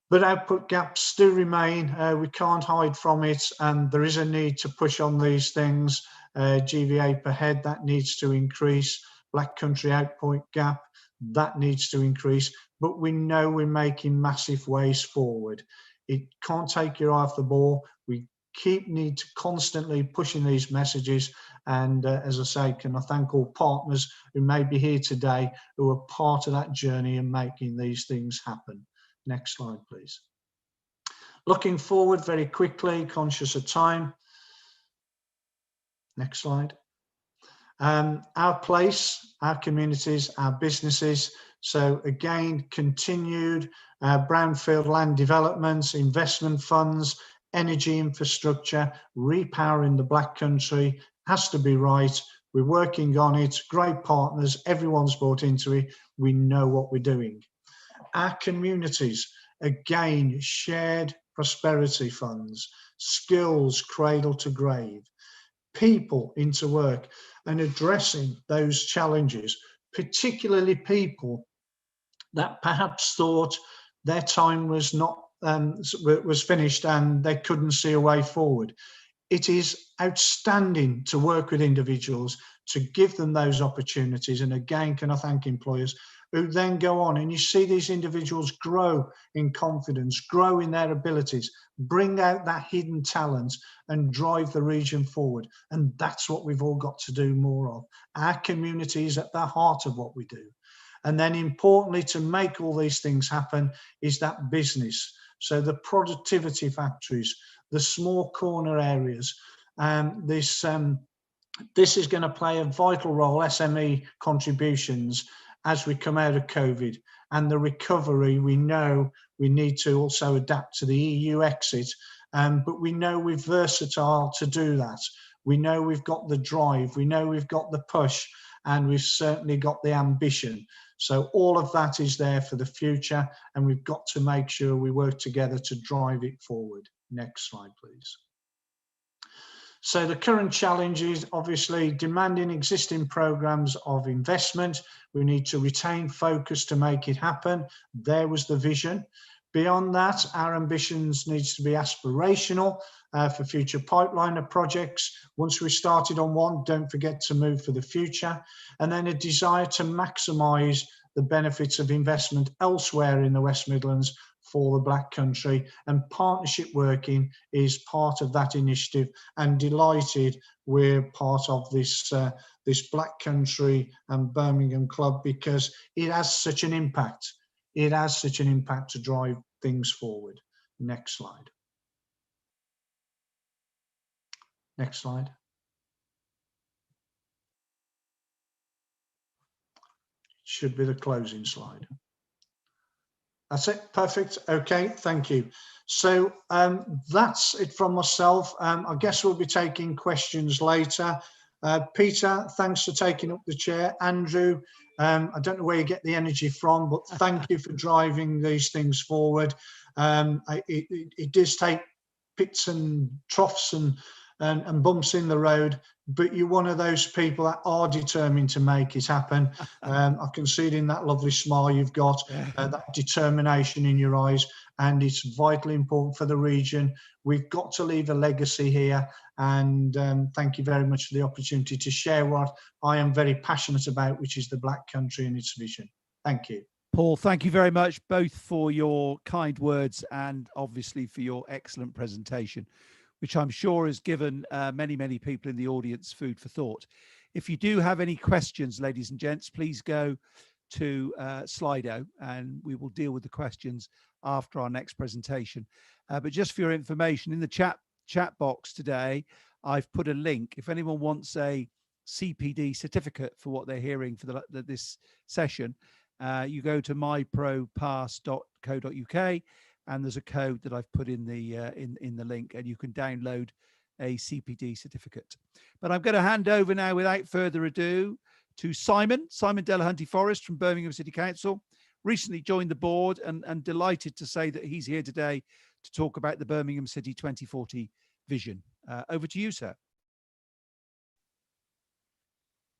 But output gaps do remain. We can't hide from it, and there is a need to push on these things. GVA per head, that needs to increase. Black country output gap, that needs to increase. But we know we're making massive ways forward. It can't take your eye off the ball. We need to constantly pushing these messages. And as I say, can I thank all partners who may be here today who are part of that journey and making these things happen. Next slide, please. Looking forward very quickly, conscious of time. Next slide. Our place, our communities, our businesses. So again, continued brownfield land developments, investment funds, energy infrastructure, repowering the Black Country has to be right. We're working on it. Great partners. Everyone's bought into it. We know what we're doing. Our communities, again, shared prosperity funds, skills cradle to grave, people into work, and addressing those challenges, particularly people that perhaps thought their time was not was finished and they couldn't see a way forward. It is outstanding to work with individuals to give them those opportunities. And again, can I thank employers who then go on, and you see these individuals grow in confidence, grow in their abilities, bring out that hidden talent and drive the region forward. And that's what we've all got to do more of. Our community is at the heart of what we do. And then importantly, to make all these things happen is that business. So the productivity factories, the small corner areas, This is going to play a vital role, SME contributions, as we come out of COVID. And the recovery, we know we need to also adapt to the EU exit, but we know we're versatile to do that. We know we've got the drive, we know we've got the push, and we've certainly got the ambition. So all of that is there for the future, and we've got to make sure we work together to drive it forward. Next slide, please. So the current challenge is obviously demanding existing programs of investment. We need to retain focus to make it happen. There was the vision. Beyond that, our ambitions needs to be aspirational for future pipeline of projects. Once we started on one, don't forget to move for the future. And then a desire to maximise the benefits of investment elsewhere in the West Midlands for the Black Country, and partnership working is part of that initiative, and delighted we're part of this this Black Country and Birmingham club, because it has such an impact. It has such an impact to drive things forward. Next slide. Next slide. Should be the closing slide. That's it. Perfect. Okay, thank you. So that's it from myself. I guess we'll be taking questions later. Peter, thanks for taking up the chair. Andrew, I don't know where you get the energy from, but thank you for driving these things forward. It does take pits and troughs and bumps in the road, but you're one of those people that are determined to make it happen. I can see it in that lovely smile you've got, that determination in your eyes, and it's vitally important for the region. We've got to leave a legacy here, and thank you very much for the opportunity to share what I am very passionate about, which is the Black Country and its vision. Thank you. Paul, thank you very much, both for your kind words and obviously for your excellent presentation, which I'm sure has given many people in the audience food for thought. If you do have any questions, ladies and gents, please go to Slido and we will deal with the questions after our next presentation. But just for your information, in the chat box today, I've put a link. If anyone wants a CPD certificate for what they're hearing for this session, you go to mypropass.co.uk, and there's a code that I've put in the link, and you can download a CPD certificate. But I'm going to hand over now, without further ado, to Simon Delahunty-Forrest from Birmingham City Council. Recently joined the board, and delighted to say that he's here today to talk about the Birmingham City 2040 vision. Over to you, sir.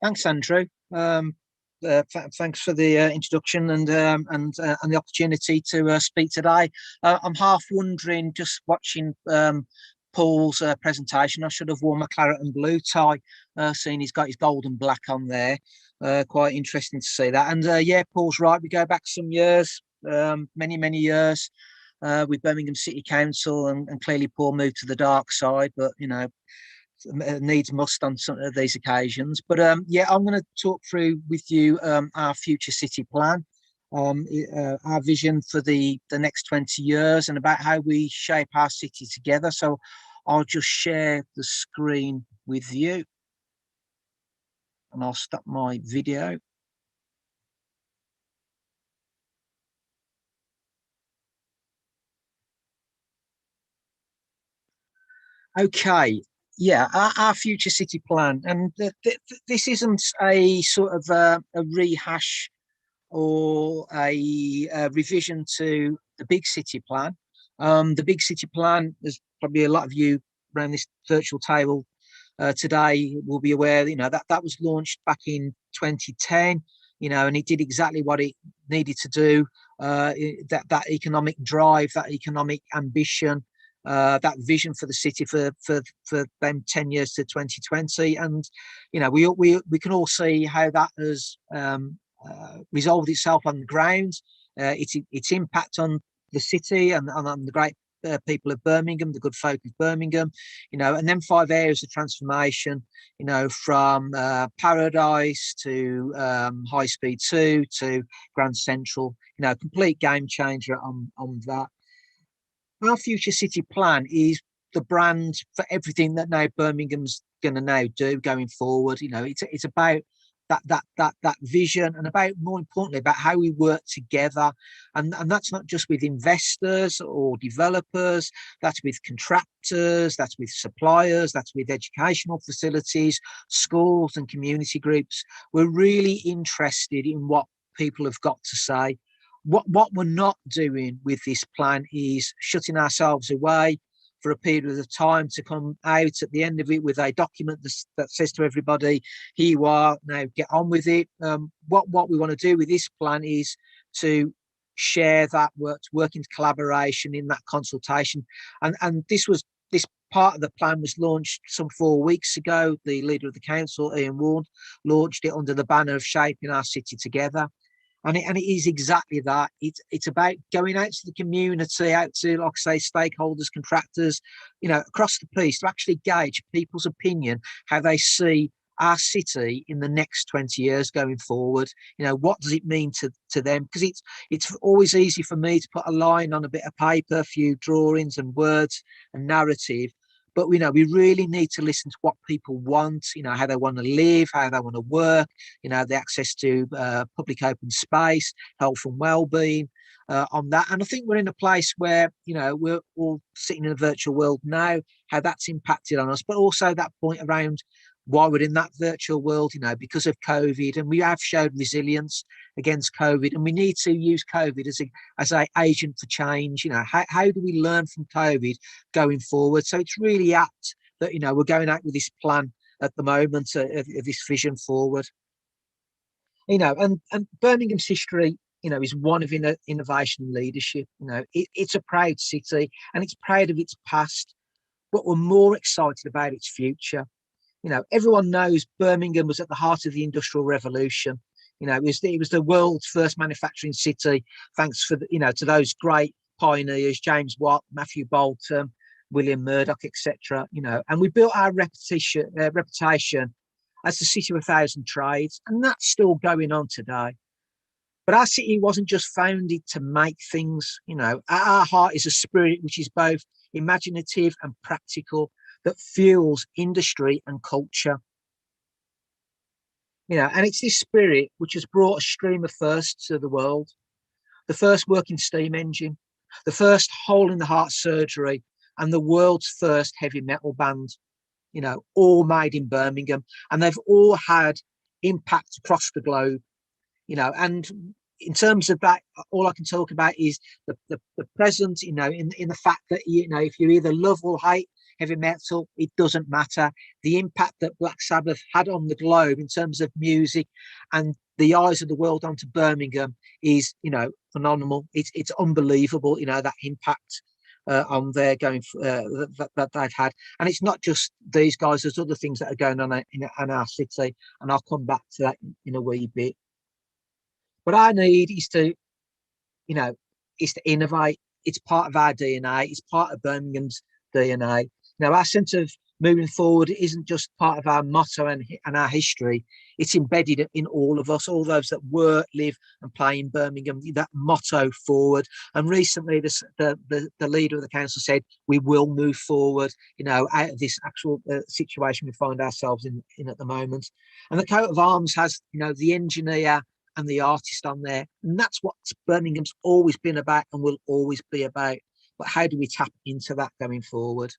Thanks, Andrew. Thanks for the introduction and the opportunity to speak today. I'm half wondering, just watching Paul's presentation, I should have worn my claret and blue tie, seeing he's got his gold and black on there. Quite interesting to see that. And yeah, Paul's right. We go back some years, many years, with Birmingham City Council, and clearly Paul moved to the dark side, but you know, needs must on some of these occasions. But yeah, I'm going to talk through with you our future city plan, our vision for the next 20 years, and about how we shape our city together. So I'll just share the screen with you, and I'll stop my video. Okay. Yeah, our future city plan, and this isn't a sort of a rehash or a revision to the big city plan. The big city plan, there's probably a lot of you around this virtual table today will be aware, you know, that was launched back in 2010, you know, and it did exactly what it needed to do. That economic drive, that economic ambition, that vision for the city for them 10 years to 2020, and you know, we can all see how that has resolved itself on the ground. Its impact on the city and on the great people of Birmingham, the good folk of Birmingham, you know, and then 5 areas of transformation, you know, from Paradise to High Speed 2 to Grand Central, you know, complete game changer on that. Our future city plan is the brand for everything that now Birmingham's going to now do going forward. You know, it's about that vision, and about, more importantly, about how we work together, and that's not just with investors or developers, that's with contractors, that's with suppliers, that's with educational facilities, schools and community groups. We're really interested in what people have got to say. What we're not doing with this plan is shutting ourselves away for a period of time to come out at the end of it with a document that says to everybody, here you are, now get on with it. What we want to do with this plan is to share that work, to work in collaboration in that consultation. And this part of the plan was launched some 4 weeks ago. The leader of the council, Ian Ward, launched it under the banner of Shaping Our City Together. And it is exactly that. It's about going out to the community, out to, like I say, stakeholders, contractors, you know, across the piece, to actually gauge people's opinion, how they see our city in the next 20 years going forward. You know, what does it mean to them? Because it's always easy for me to put a line on a bit of paper, a few drawings and words and narrative. But we know we really need to listen to what people want, you know, how they want to live, how they want to work, you know, the access to public open space, health and well-being on that. And I think we're in a place where, you know, we're all sitting in a virtual world now, how that's impacted on us, but also that point around why we're in that virtual world, you know, because of COVID, and we have showed resilience against COVID, and we need to use COVID as a agent for change. You know, how do we learn from COVID going forward? So it's really apt that, you know, we're going out with this plan at the moment, of this vision forward. You know, and Birmingham's history, you know, is one of innovation and leadership. You know, it's a proud city and it's proud of its past, but we're more excited about its future. You know, everyone knows Birmingham was at the heart of the Industrial Revolution. You know, it was the world's first manufacturing city, thanks for to those great pioneers, James Watt, Matthew Bolton, William Murdoch, etc. You know, and we built our reputation as the city of 1,000 trades, and that's still going on today. But our city wasn't just founded to make things. You know, at our heart is a spirit which is both imaginative and practical, that fuels industry and culture. You know, and it's this spirit which has brought a stream of firsts to the world. The first working steam engine, the first hole in the heart surgery, and the world's first heavy metal band, you know, all made in Birmingham. And they've all had impact across the globe, you know. And in terms of that, all I can talk about is the present, you know, in the fact that, you know, if you either love or hate heavy metal, it doesn't matter. The impact that Black Sabbath had on the globe in terms of music and the eyes of the world onto Birmingham is, you know, phenomenal. It's unbelievable, you know, that impact on there going that they've had. And it's not just these guys, there's other things that are going on in our city, and I'll come back to that in a wee bit. What I need is to, you know, is to innovate. It's part of our DNA. It's part of Birmingham's DNA. Now, our sense of moving forward isn't just part of our motto and our history. It's embedded in all of us, all those that work, live and play in Birmingham, that motto forward. And recently, the leader of the council said, we will move forward, you know, out of this actual situation we find ourselves in at the moment. And the coat of arms has, you know, the engineer and the artist on there. And that's what Birmingham's always been about and will always be about. But how do we tap into that going forward?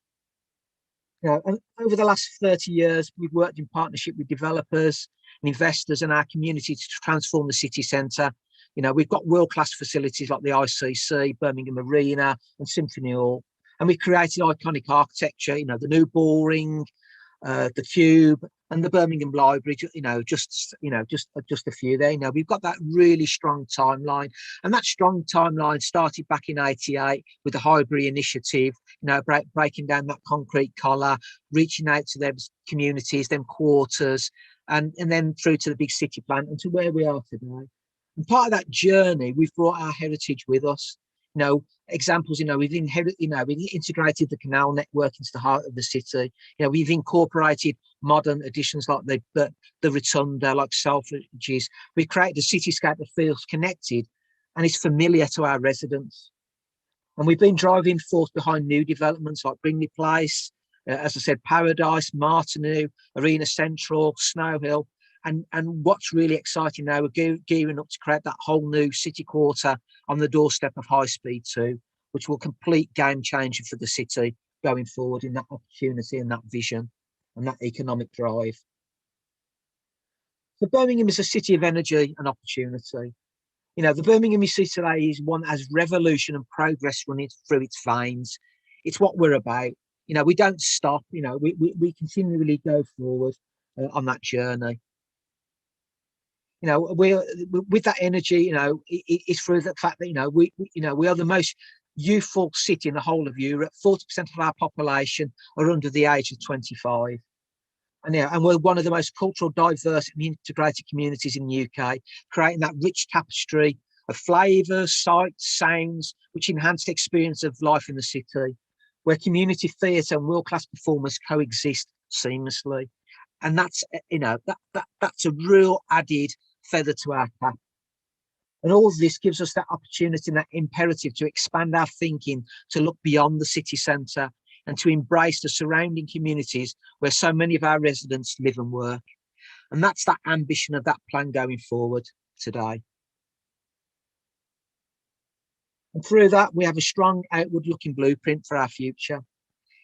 You know, and over the last 30 years, we've worked in partnership with developers and investors in our community to transform the city centre. You know, we've got world-class facilities like the ICC, Birmingham Arena and Symphony Hall. And we've created iconic architecture, you know, the new Bullring, the Cube and the Birmingham Library, you know, just a few there. You know, we've got that really strong timeline, and that strong timeline started back in '88 with the Highbury initiative, you know, breaking down that concrete collar, reaching out to them communities, them quarters, and then through to the big city plan and to where we are today. And part of that journey, we've brought our heritage with us. You know, examples, you know, we've integrated the canal network into the heart of the city. You know, we've incorporated modern additions like the rotunda, like Selfridges. We've created a cityscape that feels connected and is familiar to our residents. And we've been driving forth behind new developments like Bringley Place, as I said, Paradise, Martineau, Arena Central, Snow Hill. And what's really exciting now, we're gearing up to create that whole new city quarter on the doorstep of High Speed 2, which will complete game changer for the city going forward in that opportunity and that vision and that economic drive. So Birmingham is a city of energy and opportunity. You know, the Birmingham you see today is one that has revolution and progress running through its veins. It's what we're about. You know, we don't stop, you know, we continually go forward on that journey. You know, we're with that energy, you know, it's through the fact that, you know, we are the most youthful city in the whole of Europe. 40% of our population are under the age of 25. And, yeah, and we're one of the most cultural, diverse and integrated communities in the UK, creating that rich tapestry of flavours, sights, sounds, which enhance the experience of life in the city, where community theatre and world-class performers coexist seamlessly. And that's, you know, that's a real added feather to our cap. And all of this gives us that opportunity and that imperative to expand our thinking, to look beyond the city centre and to embrace the surrounding communities where so many of our residents live and work. And that's that ambition of that plan going forward today. And through that, we have a strong outward-looking blueprint for our future.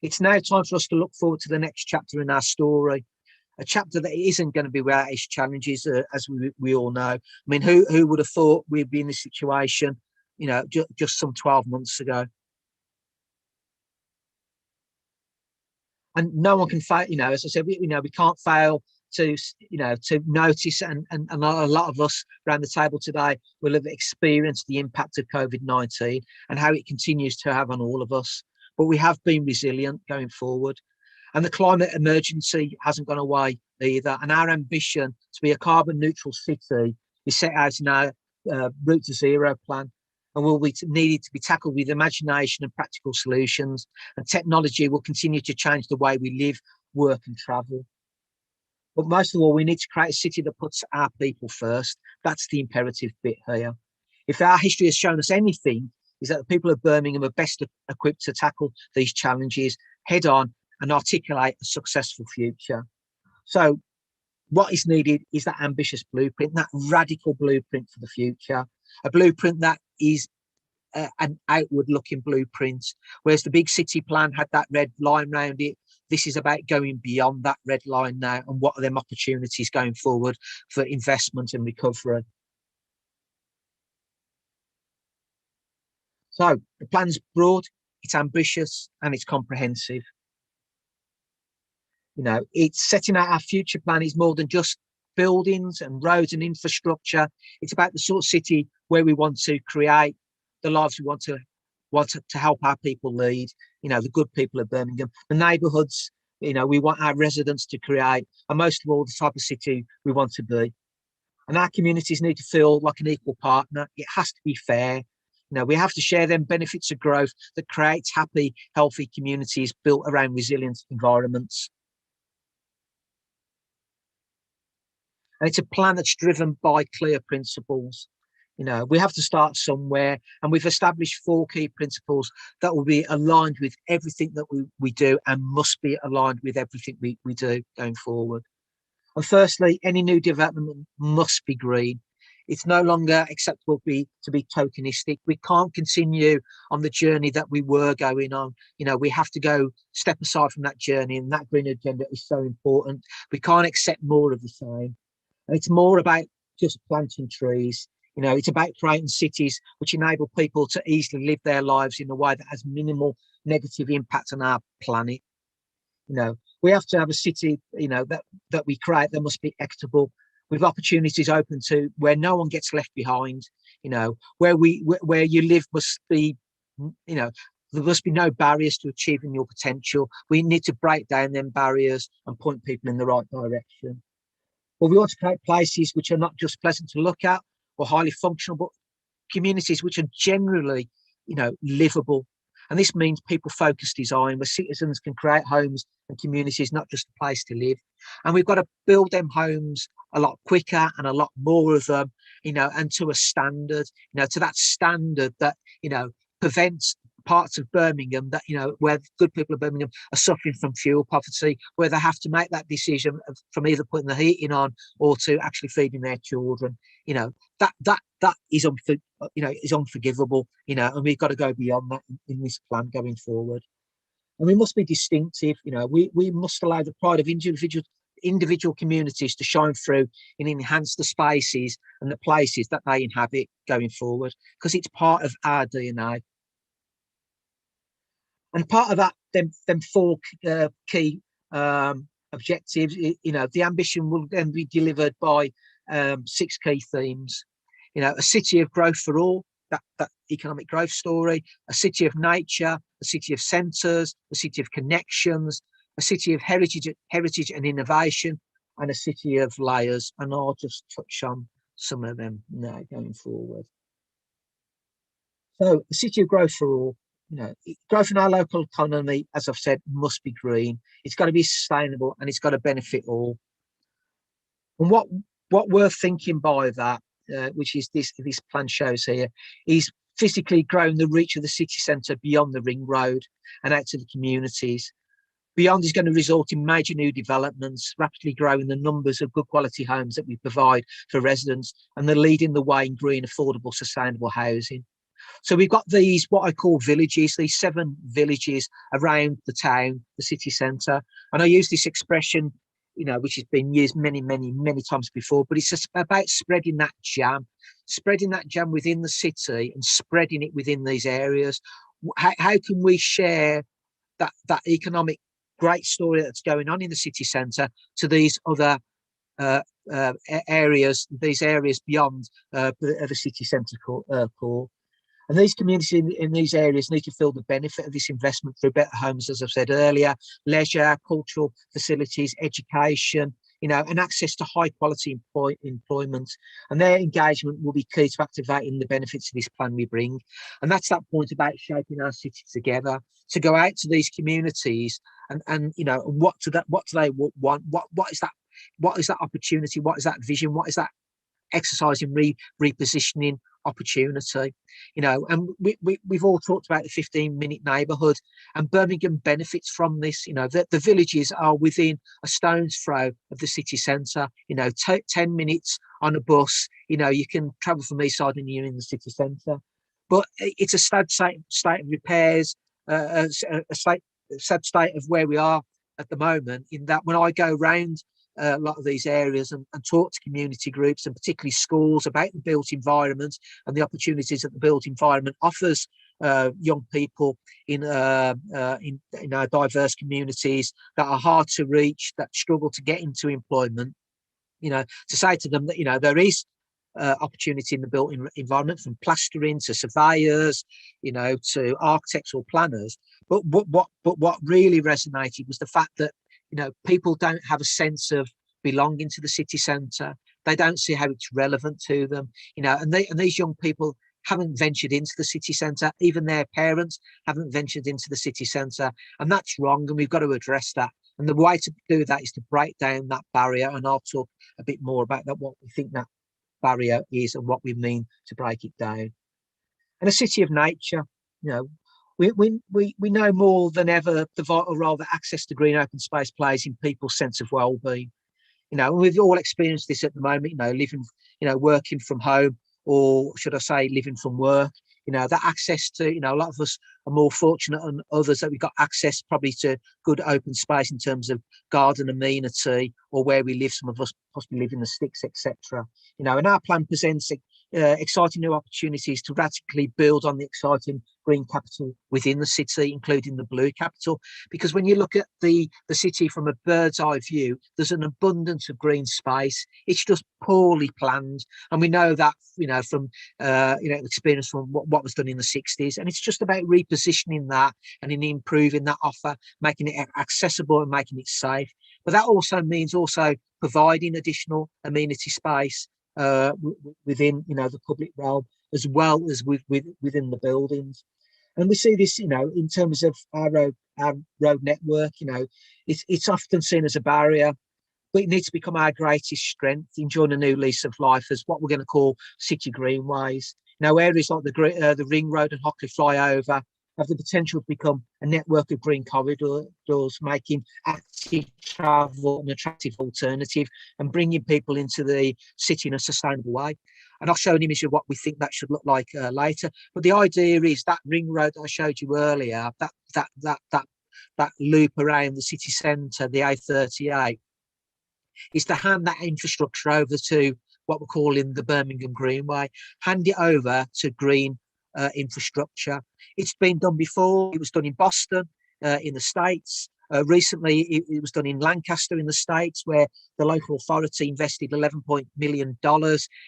It's now time for us to look forward to the next chapter in our story, a chapter that isn't going to be without its challenges, as we all know. I mean, who would have thought we'd be in this situation, you know, just some 12 months ago? And no one can fail, you know, as I said, we can't fail to, you know, to notice, and a lot of us around the table today will have experienced the impact of COVID-19 and how it continues to have on all of us. But we have been resilient going forward. And the climate emergency hasn't gone away either. And our ambition to be a carbon neutral city is set out in our Route to Zero plan, and will be needed to be tackled with imagination and practical solutions. And technology will continue to change the way we live, work and travel. But most of all, we need to create a city that puts our people first. That's the imperative bit here. If our history has shown us anything, is that the people of Birmingham are best equipped to tackle these challenges head on and articulate a successful future. So what is needed is that ambitious blueprint, that radical blueprint for the future, a blueprint that is an outward looking blueprint. Whereas the big city plan had that red line round it, this is about going beyond that red line now, and what are them opportunities going forward for investment and recovery. So the plan's broad, it's ambitious and it's comprehensive. You know, it's setting out our future plan is more than just buildings and roads and infrastructure. It's about the sort of city where we want to create, the lives we want to help our people lead, you know, the good people of Birmingham, the neighbourhoods, you know, we want our residents to create, and most of all, the type of city we want to be. And our communities need to feel like an equal partner. It has to be fair. You know, we have to share them benefits of growth that creates happy, healthy communities built around resilient environments. And it's a plan that's driven by clear principles. You know, we have to start somewhere, and we've established 4 key principles that will be aligned with everything that we do, and must be aligned with everything we do going forward. And firstly, any new development must be green. It's no longer acceptable to be tokenistic. We can't continue on the journey that we were going on. You know, we have to go step aside from that journey, and that green agenda is so important. We can't accept more of the same. And it's more about just planting trees. You know, it's about creating cities which enable people to easily live their lives in a way that has minimal negative impact on our planet. You know, we have to have a city, you know, that we create that must be equitable, with opportunities open to where no one gets left behind. You know, where you live must be, you know, there must be no barriers to achieving your potential. We need to break down them barriers and point people in the right direction. Well, we want to create places which are not just pleasant to look at or highly functional, but communities which are generally, you know, livable. And this means people-focused design, where citizens can create homes and communities, not just a place to live. And we've got to build them homes a lot quicker and a lot more of them, you know, and to a standard, you know, to that standard that, you know, prevents parts of Birmingham that, where good people of Birmingham are suffering from fuel poverty, where they have to make that decision from either putting the heating on or to actually feeding their children. That is is unforgivable, and we've got to go beyond that in this plan going forward. And we must be distinctive. We must allow the pride of individual communities to shine through and enhance the spaces and the places that they inhabit going forward, because it's part of our DNA. And part of that, them four key objectives, the ambition will then be delivered by 6 key themes. A city of growth for all, that economic growth story, a city of nature, a city of centres, a city of connections, a city of heritage and innovation, and a city of layers. And I'll just touch on some of them now going forward. So, a city of growth for all. Growth in our local economy, as I've said, must be green. It's got to be sustainable, and it's got to benefit all. And what we're thinking by that, which is this plan shows here, is physically growing the reach of the city centre beyond the ring road and out to the communities. Beyond is going to result in major new developments, rapidly growing the numbers of good quality homes that we provide for residents, and they're leading the way in green, affordable, sustainable housing. So we've got these, what I call villages, these 7 villages around the town, the city centre. And I use this expression, which has been used many, many, many times before, but it's just about spreading that jam within the city and spreading it within these areas. How can we share that economic great story that's going on in the city centre to these other areas beyond the city centre core? And these communities in these areas need to feel the benefit of this investment through better homes, as I've said earlier, leisure, cultural facilities, education, and access to high quality employment. And their engagement will be key to activating the benefits of this plan we bring. And that's that point about shaping our city together, to go out to these communities and what do they want? What is that opportunity? What is that vision? What is that exercising repositioning opportunity? And we've all talked about the 15-minute neighbourhood, and Birmingham benefits from this. The villages are within a stone's throw of the city centre. 10 minutes on a bus, you can travel from east side and you're in the city centre. But it's a sad state of repairs, a sad state of where we are at the moment, in that when I go round a lot of these areas and talk to community groups and particularly schools about the built environment and the opportunities that the built environment offers young people in our diverse communities that are hard to reach, that struggle to get into employment, to say to them that there is opportunity in the built environment, from plastering to surveyors, to architects or planners. But what really resonated was the fact that people don't have a sense of belonging to the city centre. They don't see how it's relevant to them, and these young people haven't ventured into the city centre. Even their parents haven't ventured into the city centre, and that's wrong, and we've got to address that. And the way to do that is to break down that barrier, and I'll talk a bit more about that, what we think that barrier is and what we mean to break it down. And a city of nature, we know more than ever the vital role that access to green open space plays in people's sense of well-being. We've all experienced this at the moment, living, working from home, or should I say living from work. That access to, a lot of us are more fortunate than others that we've got access probably to good open space in terms of garden amenity, or where we live, some of us possibly live in the sticks, etc. And our plan presents exciting new opportunities to radically build on the exciting green capital within the city, including the blue capital. Because when you look at the city from a bird's eye view, there's an abundance of green space. It's just poorly planned, and we know that from experience from what was done in the 60s. And it's just about repositioning that and in improving that offer, making it accessible and making it safe. But that also means providing additional amenity space within the public realm, as well as within the buildings. And we see this in terms of our road network. It's often seen as a barrier, but it needs to become our greatest strength, enjoying a new lease of life as what we're going to call city greenways. Areas like the Ring Road and Hockley flyover have the potential to become a network of green corridors, making active travel an attractive alternative and bringing people into the city in a sustainable way. And I'll show an image of what we think that should look like later. But the idea is that ring road that I showed you earlier, that loop around the city centre, the A38, is to hand that infrastructure over to what we're calling the Birmingham Greenway, hand it over to green infrastructure. It's been done before. It was done in Boston, in the States. Recently, it was done in Lancaster in the States, where the local authority invested $11 million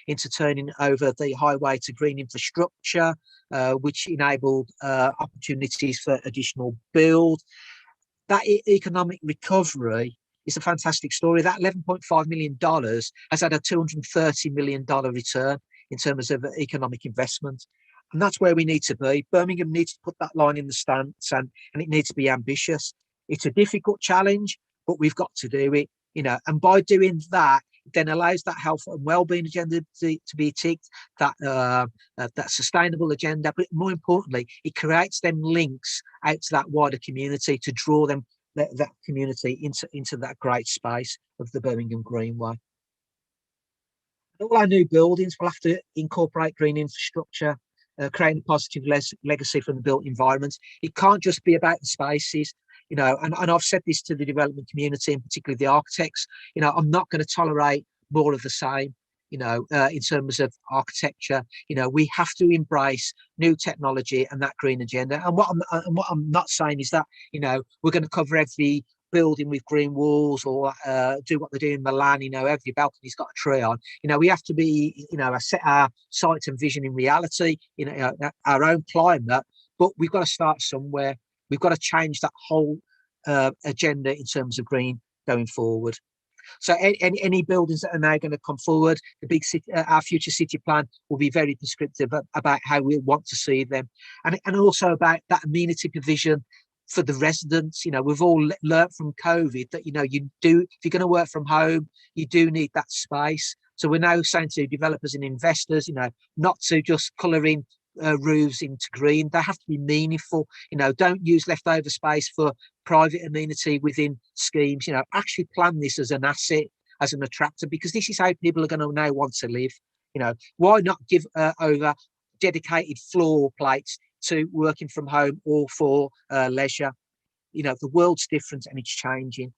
into turning over the highway to green infrastructure, which enabled opportunities for additional build. That economic recovery is a fantastic story. That $11.5 million has had a $230 million return in terms of economic investment. And that's where we need to be. Birmingham needs to put that line in the stance, and it needs to be ambitious. It's a difficult challenge, but we've got to do it, and by doing that, it then allows that health and well-being agenda to be ticked, that sustainable agenda, but more importantly, it creates them links out to that wider community to draw them, that community into that great space of the Birmingham Greenway. All our new buildings will have to incorporate green infrastructure, creating a positive legacy from the built environment. It can't just be about the spaces, and I've said this to the development community, and particularly the architects. I'm not going to tolerate more of the same. In terms of architecture, we have to embrace new technology and that green agenda. And what I'm not saying is that we're going to cover every building with green walls, or do what they do in Milan. Every balcony's got a tree on. We have to be, set our sights and vision in reality, our own climate. But we've got to start somewhere. We've got to change that whole agenda in terms of green going forward. So any buildings that are now going to come forward, the big city, our future city plan will be very prescriptive about how we want to see them, and also about that amenity provision for the residents. We've all learnt from COVID that if you're going to work from home, you do need that space. So we're now saying to developers and investors, not to just colour in roofs into green. They have to be meaningful. Don't use leftover space for private amenity within schemes. Actually plan this as an asset, as an attractor, because this is how people are going to now want to live. Why not give over dedicated floor plates to working from home or for leisure? The world's different and it's changing.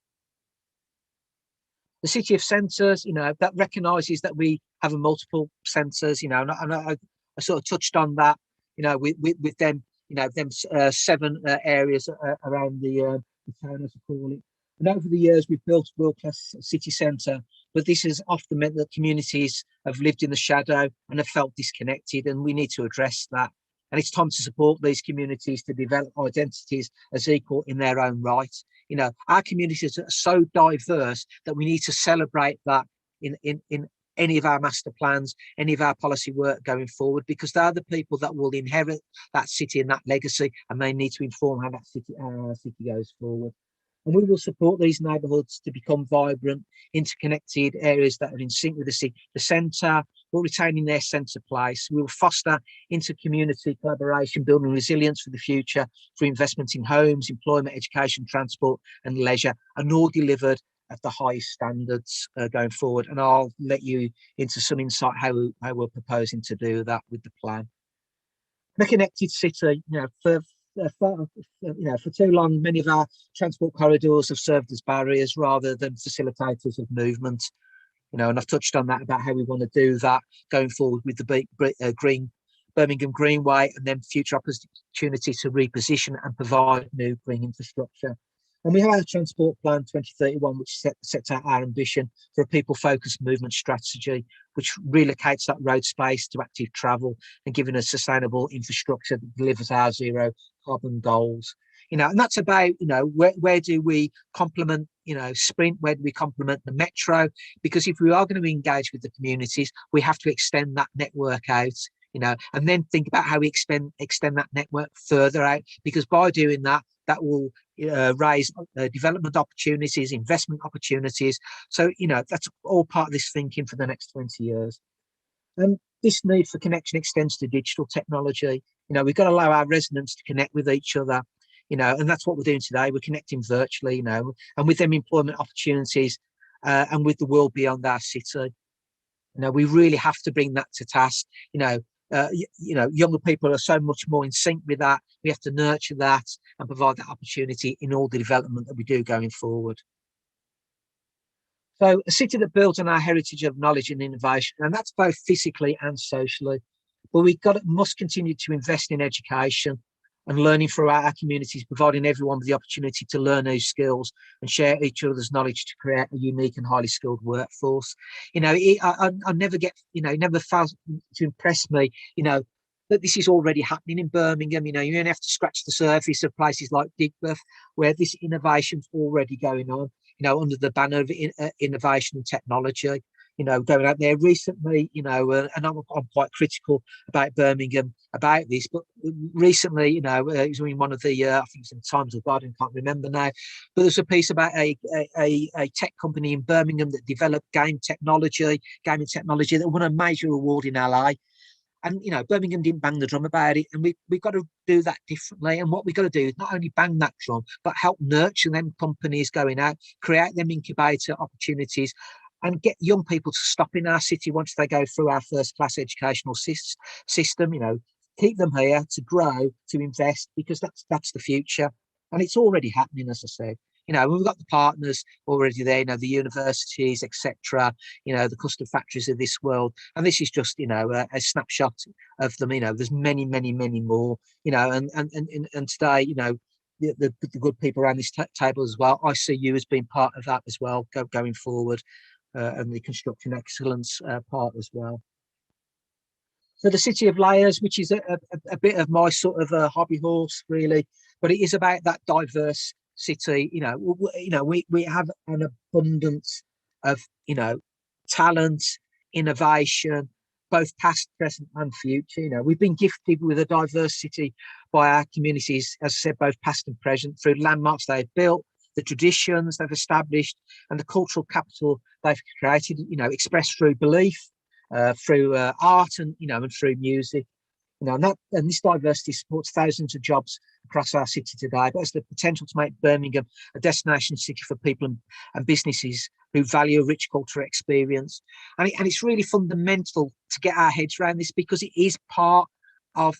The city of centres, that recognises that we have multiple centres, and I sort of touched on that, with them, them 7 areas around the town, as I call it. And over the years, we've built a world-class city centre, but this has often meant that communities have lived in the shadow and have felt disconnected, and we need to address that. And it's time to support these communities to develop identities as equal in their own right. Our communities are so diverse that we need to celebrate that in any of our master plans, any of our policy work going forward, because they're the people that will inherit that city and that legacy, and they need to inform how that city goes forward. And we will support these neighbourhoods to become vibrant, interconnected areas that are in sync with the centre, while retaining their sense of place. We will foster inter-community collaboration, building resilience for the future, for investment in homes, employment, education, transport and leisure, and all delivered at the highest standards going forward. And I'll let you into some insight how we're proposing to do that with the plan. The connected city, for too long, many of our transport corridors have served as barriers rather than facilitators of movement. And I've touched on that, about how we want to do that going forward with the green Birmingham Greenway, and then future opportunity to reposition and provide new green infrastructure. And we have our Transport Plan 2031, which sets out our ambition for a people-focused movement strategy, which relocates that road space to active travel and giving us sustainable infrastructure that delivers our zero carbon goals. And that's about, where do we complement, Sprint, where do we complement the Metro? Because if we are going to engage with the communities, we have to extend that network out, and then think about how we extend that network further out, because by doing that, that will raise development opportunities, investment opportunities. So, that's all part of this thinking for the next 20 years. And this need for connection extends to digital technology. We've got to allow our residents to connect with each other, and that's what we're doing today. We're connecting virtually, and with them employment opportunities, and with the world beyond our city. We really have to bring that to task. Younger people are so much more in sync with that. We have to nurture that and provide that opportunity in all the development that we do going forward. So a city that builds on our heritage of knowledge and innovation, and that's both physically and socially. But must continue to invest in education and learning throughout our communities, providing everyone with the opportunity to learn new skills and share each other's knowledge to create a unique and highly skilled workforce. I never get, never fails to impress me, that this is already happening in Birmingham. You only have to scratch the surface of places like Digbeth, where this innovation's already going on, under the banner of innovation and technology. Going out there recently, and I'm quite critical about Birmingham about this, but recently, it was in one of the, I think it's in Times of Guardian, can't remember now, but there's a piece about a tech company in Birmingham that developed gaming technology that won a major award in LA. And, Birmingham didn't bang the drum about it. And we've got to do that differently. And what we've got to do is not only bang that drum, but help nurture them companies going out, create them incubator opportunities, and get young people to stop in our city once they go through our first class educational system, keep them here to grow, to invest, because that's the future. And it's already happening, as I said. We've got the partners already there, the universities, etc., the custom factories of this world. And this is just, a snapshot of them. There's many, many, many more, and today, the good people around this table as well. I see you as being part of that as well, going forward. And the construction excellence part as well. So the City of Layers, which is a bit of my sort of hobby horse, really, but it is about that diverse city. We have an abundance of talent, innovation, both past, present, and future. We've been gifted with a diverse city by our communities, as I said, both past and present, through landmarks they've built, the traditions they've established, and the cultural capital they've created, expressed through belief, through art, and and through music. And this diversity supports thousands of jobs across our city today, but has the potential to make Birmingham a destination city for people and businesses who value a rich cultural experience. And it's really fundamental to get our heads around this, because it is part of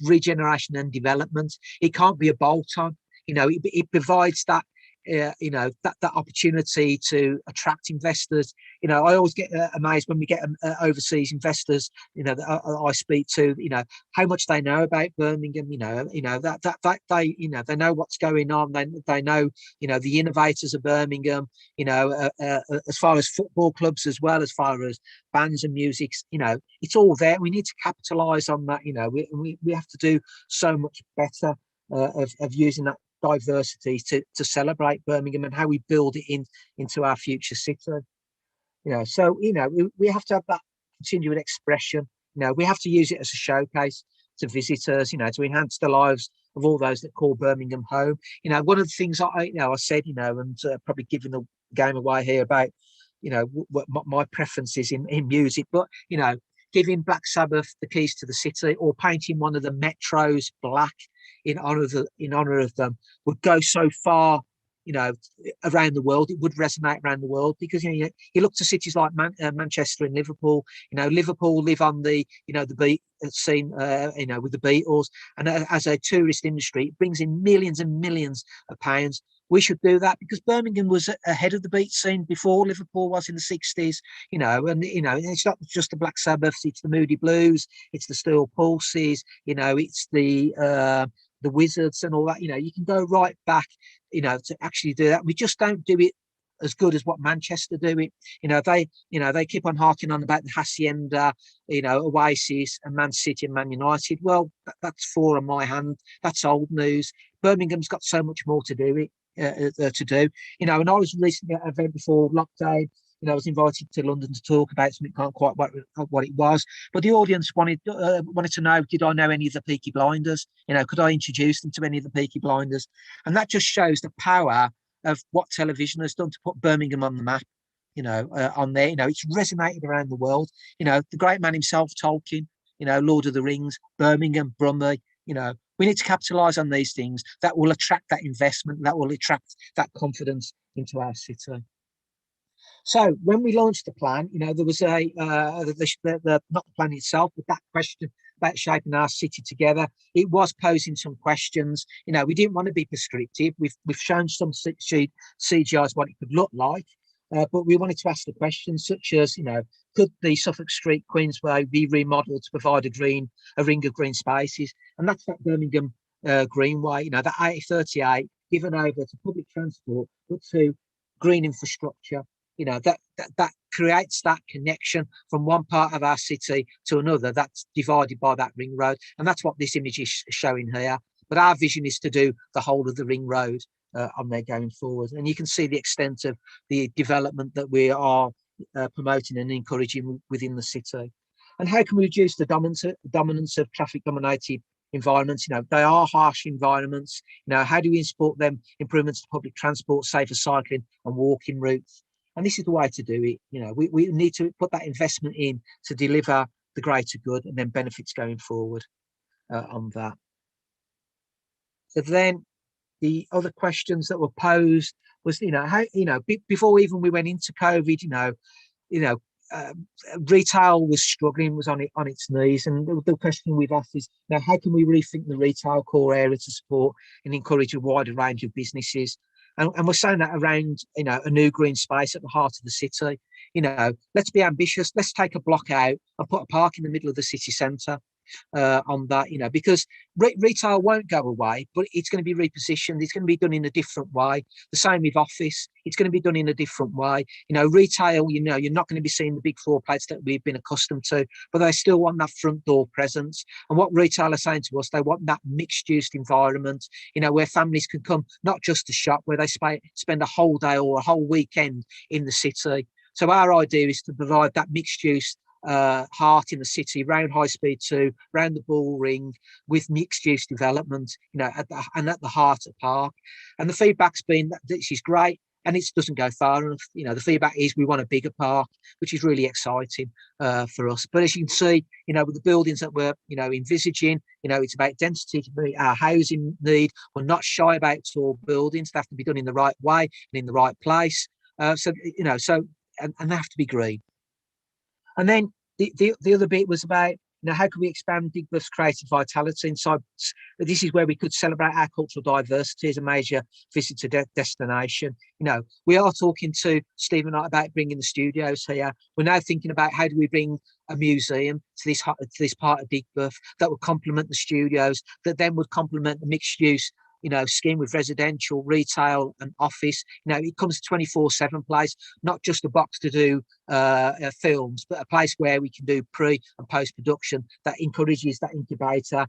regeneration and development. It can't be a bolt-on. It provides that that opportunity to attract investors. I always get amazed when we get overseas investors, that I speak to, how much they know about Birmingham, that they know what's going on. They know, the innovators of Birmingham, as far as football clubs, as well as far as bands and music, it's all there. We need to capitalise on that. We have to do so much better of using that diversity to celebrate Birmingham and how we build it into our future city. So we have to have that continued expression. We have to use it as a showcase to visitors, to enhance the lives of all those that call Birmingham home. One of the things I said, and probably giving the game away here about what my preferences in music, but giving Black Sabbath the keys to the city, or painting one of the metros black in honor of them, would go so far, around the world. It would resonate around the world, because you look to cities like Manchester and Liverpool. Liverpool live on the the beat scene, with the Beatles, and as a tourist industry, it brings in millions and millions of pounds. We should do that, because Birmingham was ahead of the beat scene before Liverpool was in the 60s, and it's not just the Black Sabbaths, it's the Moody Blues, it's the Steel Pulses, it's the Wizards and all that. You can go right back, to actually do that. We just don't do it as good as what Manchester do it. They keep on harking on about the Hacienda, Oasis and Man City and Man United. Well, that's four on my hand. That's old news. Birmingham's got so much more to do. And I was recently at an event before lockdown. I was invited to London to talk about something, can't quite what it was, but the audience wanted to know, did I know any of the Peaky Blinders? Could I introduce them to any of the Peaky Blinders? And that just shows the power of what television has done to put Birmingham on the map. on there. It's resonated around the world. The great man himself, Tolkien, Lord of the Rings, Birmingham, Brummie, we need to capitalise on these things that will attract that investment, that will attract that confidence into our city. So when we launched the plan, there was not the plan itself, but that question about shaping our city together, it was posing some questions. We didn't want to be prescriptive. We've shown some CGIs what it could look like, but we wanted to ask the questions such as, could the Suffolk Street Queensway be remodelled to provide a ring of green spaces? And that's that Birmingham Greenway, that A38 given over to public transport, but to green infrastructure. That creates that connection from one part of our city to another that's divided by that ring road. And that's what this image is showing here. But our vision is to do the whole of the ring road on there going forward. And you can see the extent of the development that we are promoting and encouraging within the city. And how can we reduce the dominance of traffic dominated environments? They are harsh environments. How do we support them? Improvements to public transport, safer cycling and walking routes. And this is the way to do it. We need to put that investment in to deliver the greater good and then benefits going forward on that. So then the other questions that were posed was, how, before even we went into COVID, retail was struggling, was on its knees. And the question we've asked is, how can we rethink the retail core area to support and encourage a wider range of businesses? And we're saying that around, a new green space at the heart of the city. Let's be ambitious. Let's take a block out and put a park in the middle of the city centre on that, because retail won't go away, but it's going to be repositioned. It's going to be done in a different way. The same with office. It's going to be done in a different way. Retail, you're not going to be seeing the big floor plates that we've been accustomed to, but they still want that front door presence. And what retail are saying to us, they want that mixed-use environment, where families can come not just to shop, where they spend a whole day or a whole weekend in the city. So our idea is to provide that mixed-use heart in the city, round High Speed 2, round the Bull Ring, with mixed-use development, at the heart of the park. And the feedback's been that this is great, and it doesn't go far enough. The feedback is we want a bigger park, which is really exciting for us. But as you can see, with the buildings that we're, envisaging, it's about density to meet our housing need. We're not shy about tall buildings. They have to be done in the right way and in the right place. And they have to be green. And then the other bit was about, how can we expand Digbuth's creative vitality inside? This is where we could celebrate our cultural diversity as a major visitor destination. We are talking to Steve and I about bringing the studios here. We're now thinking about how do we bring a museum to this part of Digbuth that would complement the studios, that then would complement the mixed use scheme with residential, retail and office. It comes a 24/7 place, not just a box to do films, but a place where we can do pre and post production that encourages that incubator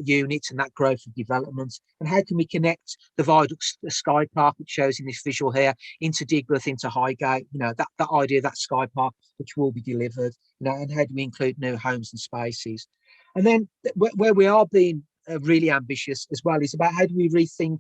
units and that growth of development. And how can we connect the Viaduct Sky Park, which shows in this visual here, into Digbuth, into Highgate, that idea of that Sky Park, which will be delivered, and how do we include new homes and spaces? And then where we are being really ambitious as well is about how do we rethink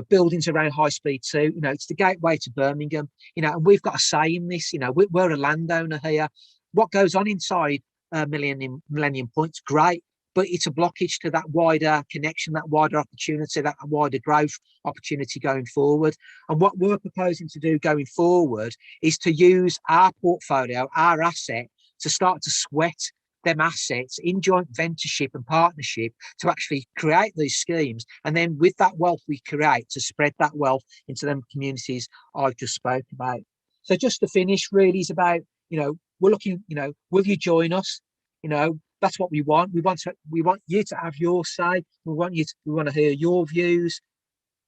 buildings around High Speed 2. It's the gateway to Birmingham, and we've got a say in this. We're a landowner here. What goes on inside Millennium Point's great, but it's a blockage to that wider connection, that wider opportunity, that wider growth opportunity going forward. And what we're proposing to do going forward is to use our portfolio, our asset, to start to sweat them assets in joint ventureship and partnership to actually create these schemes. And then with that wealth we create, to spread that wealth into them communities I've just spoke about. So just to finish really is about, we're looking, will you join us? That's what we want. We want you to have your say. We want to hear your views,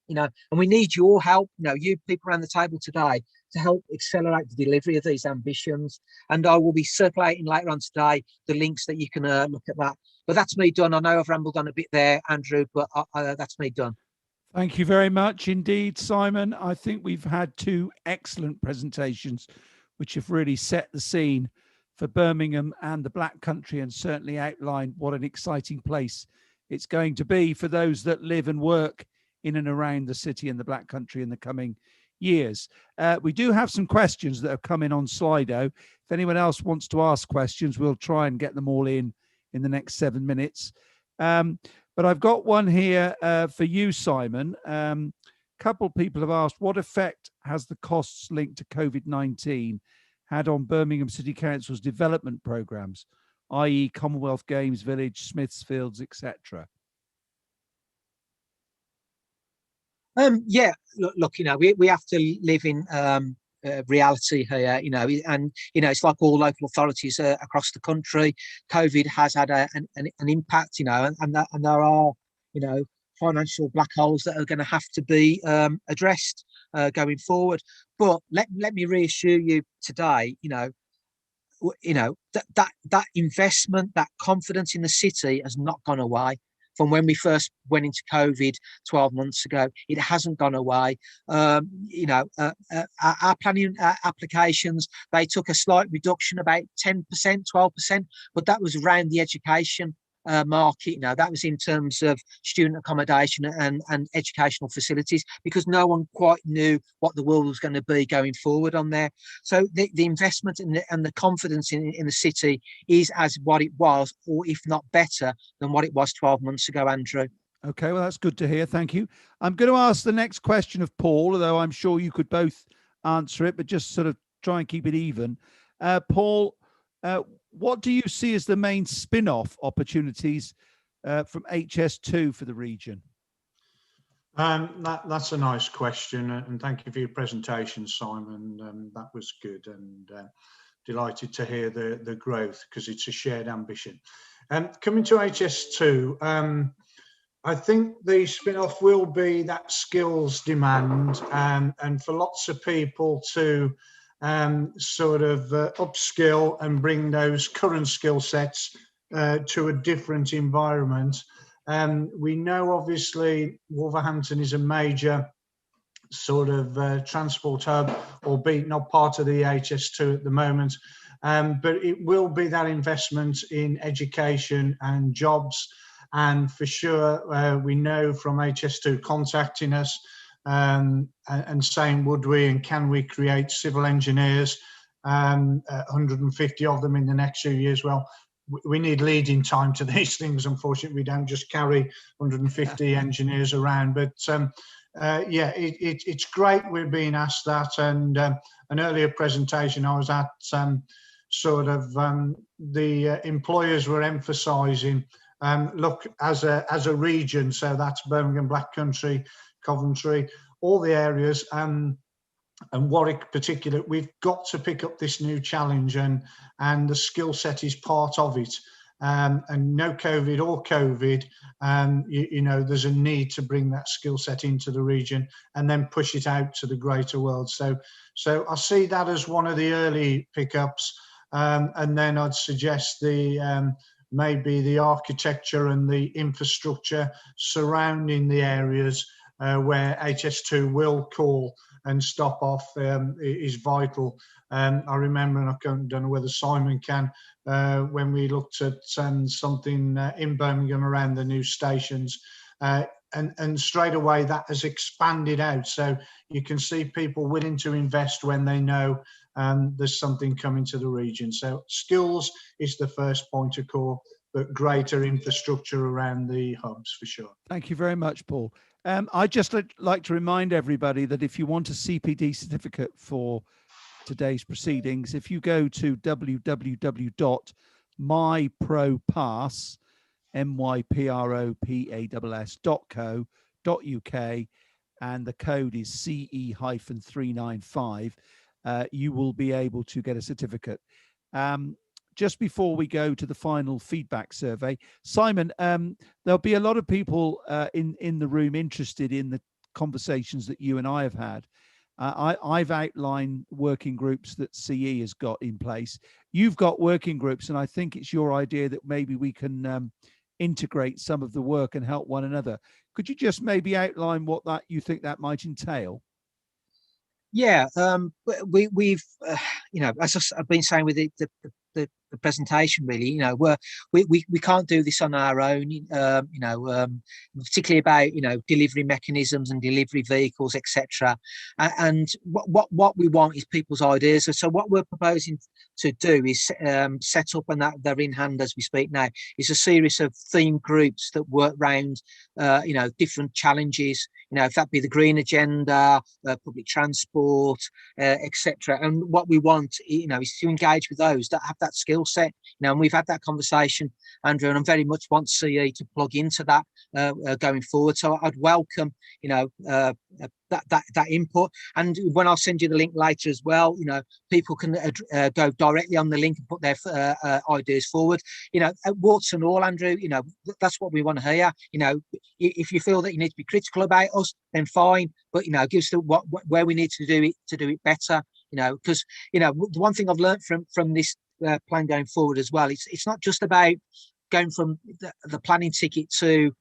and we need your help, you people around the table today, to help accelerate the delivery of these ambitions. And I will be circulating later on today the links that you can look at that. But that's me done. I know I've rambled on a bit there, Andrew, but that's me done. Thank you very much indeed, Simon. I think we've had two excellent presentations which have really set the scene for Birmingham and the Black Country, and certainly outlined what an exciting place it's going to be for those that live and work in and around the city and the Black Country in the coming years. We do have some questions that have come in on Slido. If anyone else wants to ask questions, we'll try and get them all in the next 7 minutes. But I've got one here for you, Simon. Couple of people have asked, what effect has the costs linked to COVID-19 had on Birmingham City Council's development programmes, i.e. Commonwealth Games Village, Smithsfields, etc.? Yeah, look, you know, we have to live in reality here, you know, and, you know, it's like all local authorities across the country. COVID has had an impact, you know, and there are, you know, financial black holes that are going to have to be addressed going forward. But let me reassure you today, you know, that investment, that confidence in the city has not gone away. From when we first went into COVID 12 months ago, it hasn't gone away. You know, our planning applications, they took a slight reduction, about 10%, 12%, but that was around the education market. You know, that was in terms of student accommodation and educational facilities, because no one quite knew what the world was going to be going forward on there. So the investment and the confidence in the city is as what it was, or if not better than what it was 12 months ago, Andrew. Okay, well, that's good to hear. Thank you. I'm going to ask the next question of Paul, although I'm sure you could both answer it, but just sort of try and keep it even. Paul, what do you see as the main spin-off opportunities from HS2 for the region? That's a nice question, and thank you for your presentation, Simon. That was good, and delighted to hear the growth, because it's a shared ambition. Coming to HS2, I think the spin-off will be that skills demand, and for lots of people to sort of upskill and bring those current skill sets to a different environment. We know, obviously, Wolverhampton is a major sort of transport hub, albeit not part of the HS2 at the moment, but it will be that investment in education and jobs. And for sure, we know from HS2 contacting us and saying, would we and can we create civil engineers, 150 of them in the next few years? Well, we need leading time to these things. Unfortunately, we don't just carry 150 engineers around. But yeah, it's great we're being asked that. And an earlier presentation I was at, sort of the employers were emphasising, look, as a region, so that's Birmingham, Black Country, Coventry, all the areas, and Warwick particular, we've got to pick up this new challenge, and the skill set is part of it. And no COVID or COVID, you know, there's a need to bring that skill set into the region and then push it out to the greater world. So I see that as one of the early pickups, and then I'd suggest the maybe the architecture and the infrastructure surrounding the areas where HS2 will call and stop off is vital. I remember, and I don't know whether Simon can, when we looked at something in Birmingham around the new stations, and straight away that has expanded out. So you can see people willing to invest when they know there's something coming to the region. So skills is the first point of call, but greater infrastructure around the hubs for sure. Thank you very much, Paul. I'd just like to remind everybody that if you want a CPD certificate for today's proceedings, if you go to www.mypropass, mypropass.co.uk, and the code is CE-395, you will be able to get a certificate. Just before we go to the final feedback survey, Simon, there'll be a lot of people in the room interested in the conversations that you and I have had. I've outlined working groups that CE has got in place. You've got working groups, and I think it's your idea that maybe we can integrate some of the work and help one another. Could you just maybe outline what that you think that might entail? Yeah, we've you know, as I've been saying with the the presentation really. You know, we can't do this on our own. Particularly about delivery mechanisms and delivery vehicles, etc. And what we want is people's ideas. So what we're proposing to do is set up, and that they're in hand as we speak now, is a series of theme groups that work around different challenges. If that be the green agenda, public transport, etc. And what we want, is to engage with those that have that skill set. And we've had that conversation, Andrew, and I very much want CE to plug into that going forward. So I'd welcome, that input. And when I'll send you the link later as well, people can go directly on the link and put their ideas forward. Warts and all, Andrew, that's what we want to hear. If you feel that you need to be critical about us, then fine. But give us where we need to do it better. Because the one thing I've learned from this plan going forward as well, it's not just about going from the planning ticket to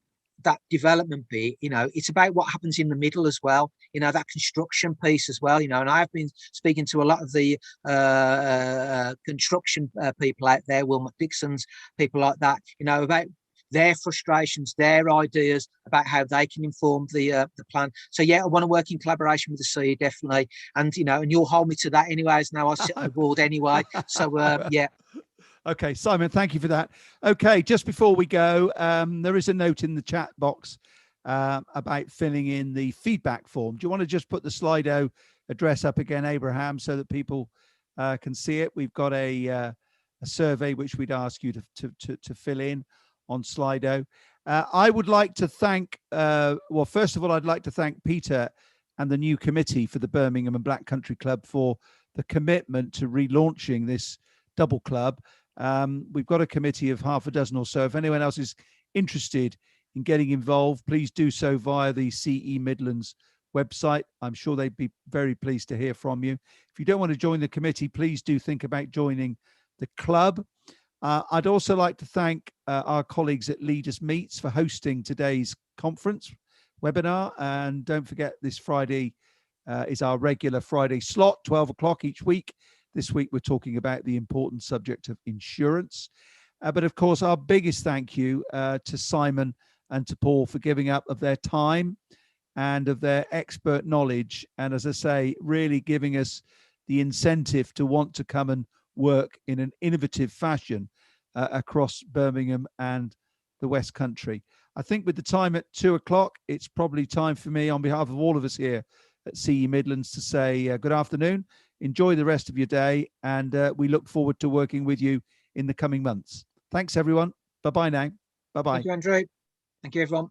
that development bit. It's about what happens in the middle as well, that construction piece as well. And I've been speaking to a lot of the construction people out there, Wilmot Dixon's, people like that, about their frustrations, their ideas about how they can inform the plan. So yeah, I want to work in collaboration with the CE, definitely. And and you'll hold me to that anyway, as now I sit on the board anyway. So yeah. Okay, Simon, thank you for that. Okay, just before we go, there is a note in the chat box about filling in the feedback form. Do you want to just put the Slido address up again, Abraham, so that people can see it? We've got a survey which we'd ask you to fill in on Slido. I would like to thank, well, first of all, I'd like to thank Peter and the new committee for the Birmingham and Black Country Club for the commitment to relaunching this double club. We've got a committee of half a dozen or so. If anyone else is interested in getting involved, please do so via the CE Midlands website. I'm sure they'd be very pleased to hear from you. If you don't want to join the committee, please do think about joining the club. I'd also like to thank our colleagues at Leaders Meets for hosting today's conference webinar. And don't forget, this Friday is our regular Friday slot, 12 o'clock each week. This week, we're talking about the important subject of insurance. But of course, our biggest thank you to Simon and to Paul for giving up of their time and of their expert knowledge. And as I say, really giving us the incentive to want to come and work in an innovative fashion across Birmingham and the West Country. I think with the time at 2 o'clock, it's probably time for me, on behalf of all of us here at CE Midlands, to say good afternoon. Enjoy the rest of your day, and we look forward to working with you in the coming months. Thanks, everyone. Bye-bye now. Bye-bye. Thank you, Andrew. Thank you, everyone.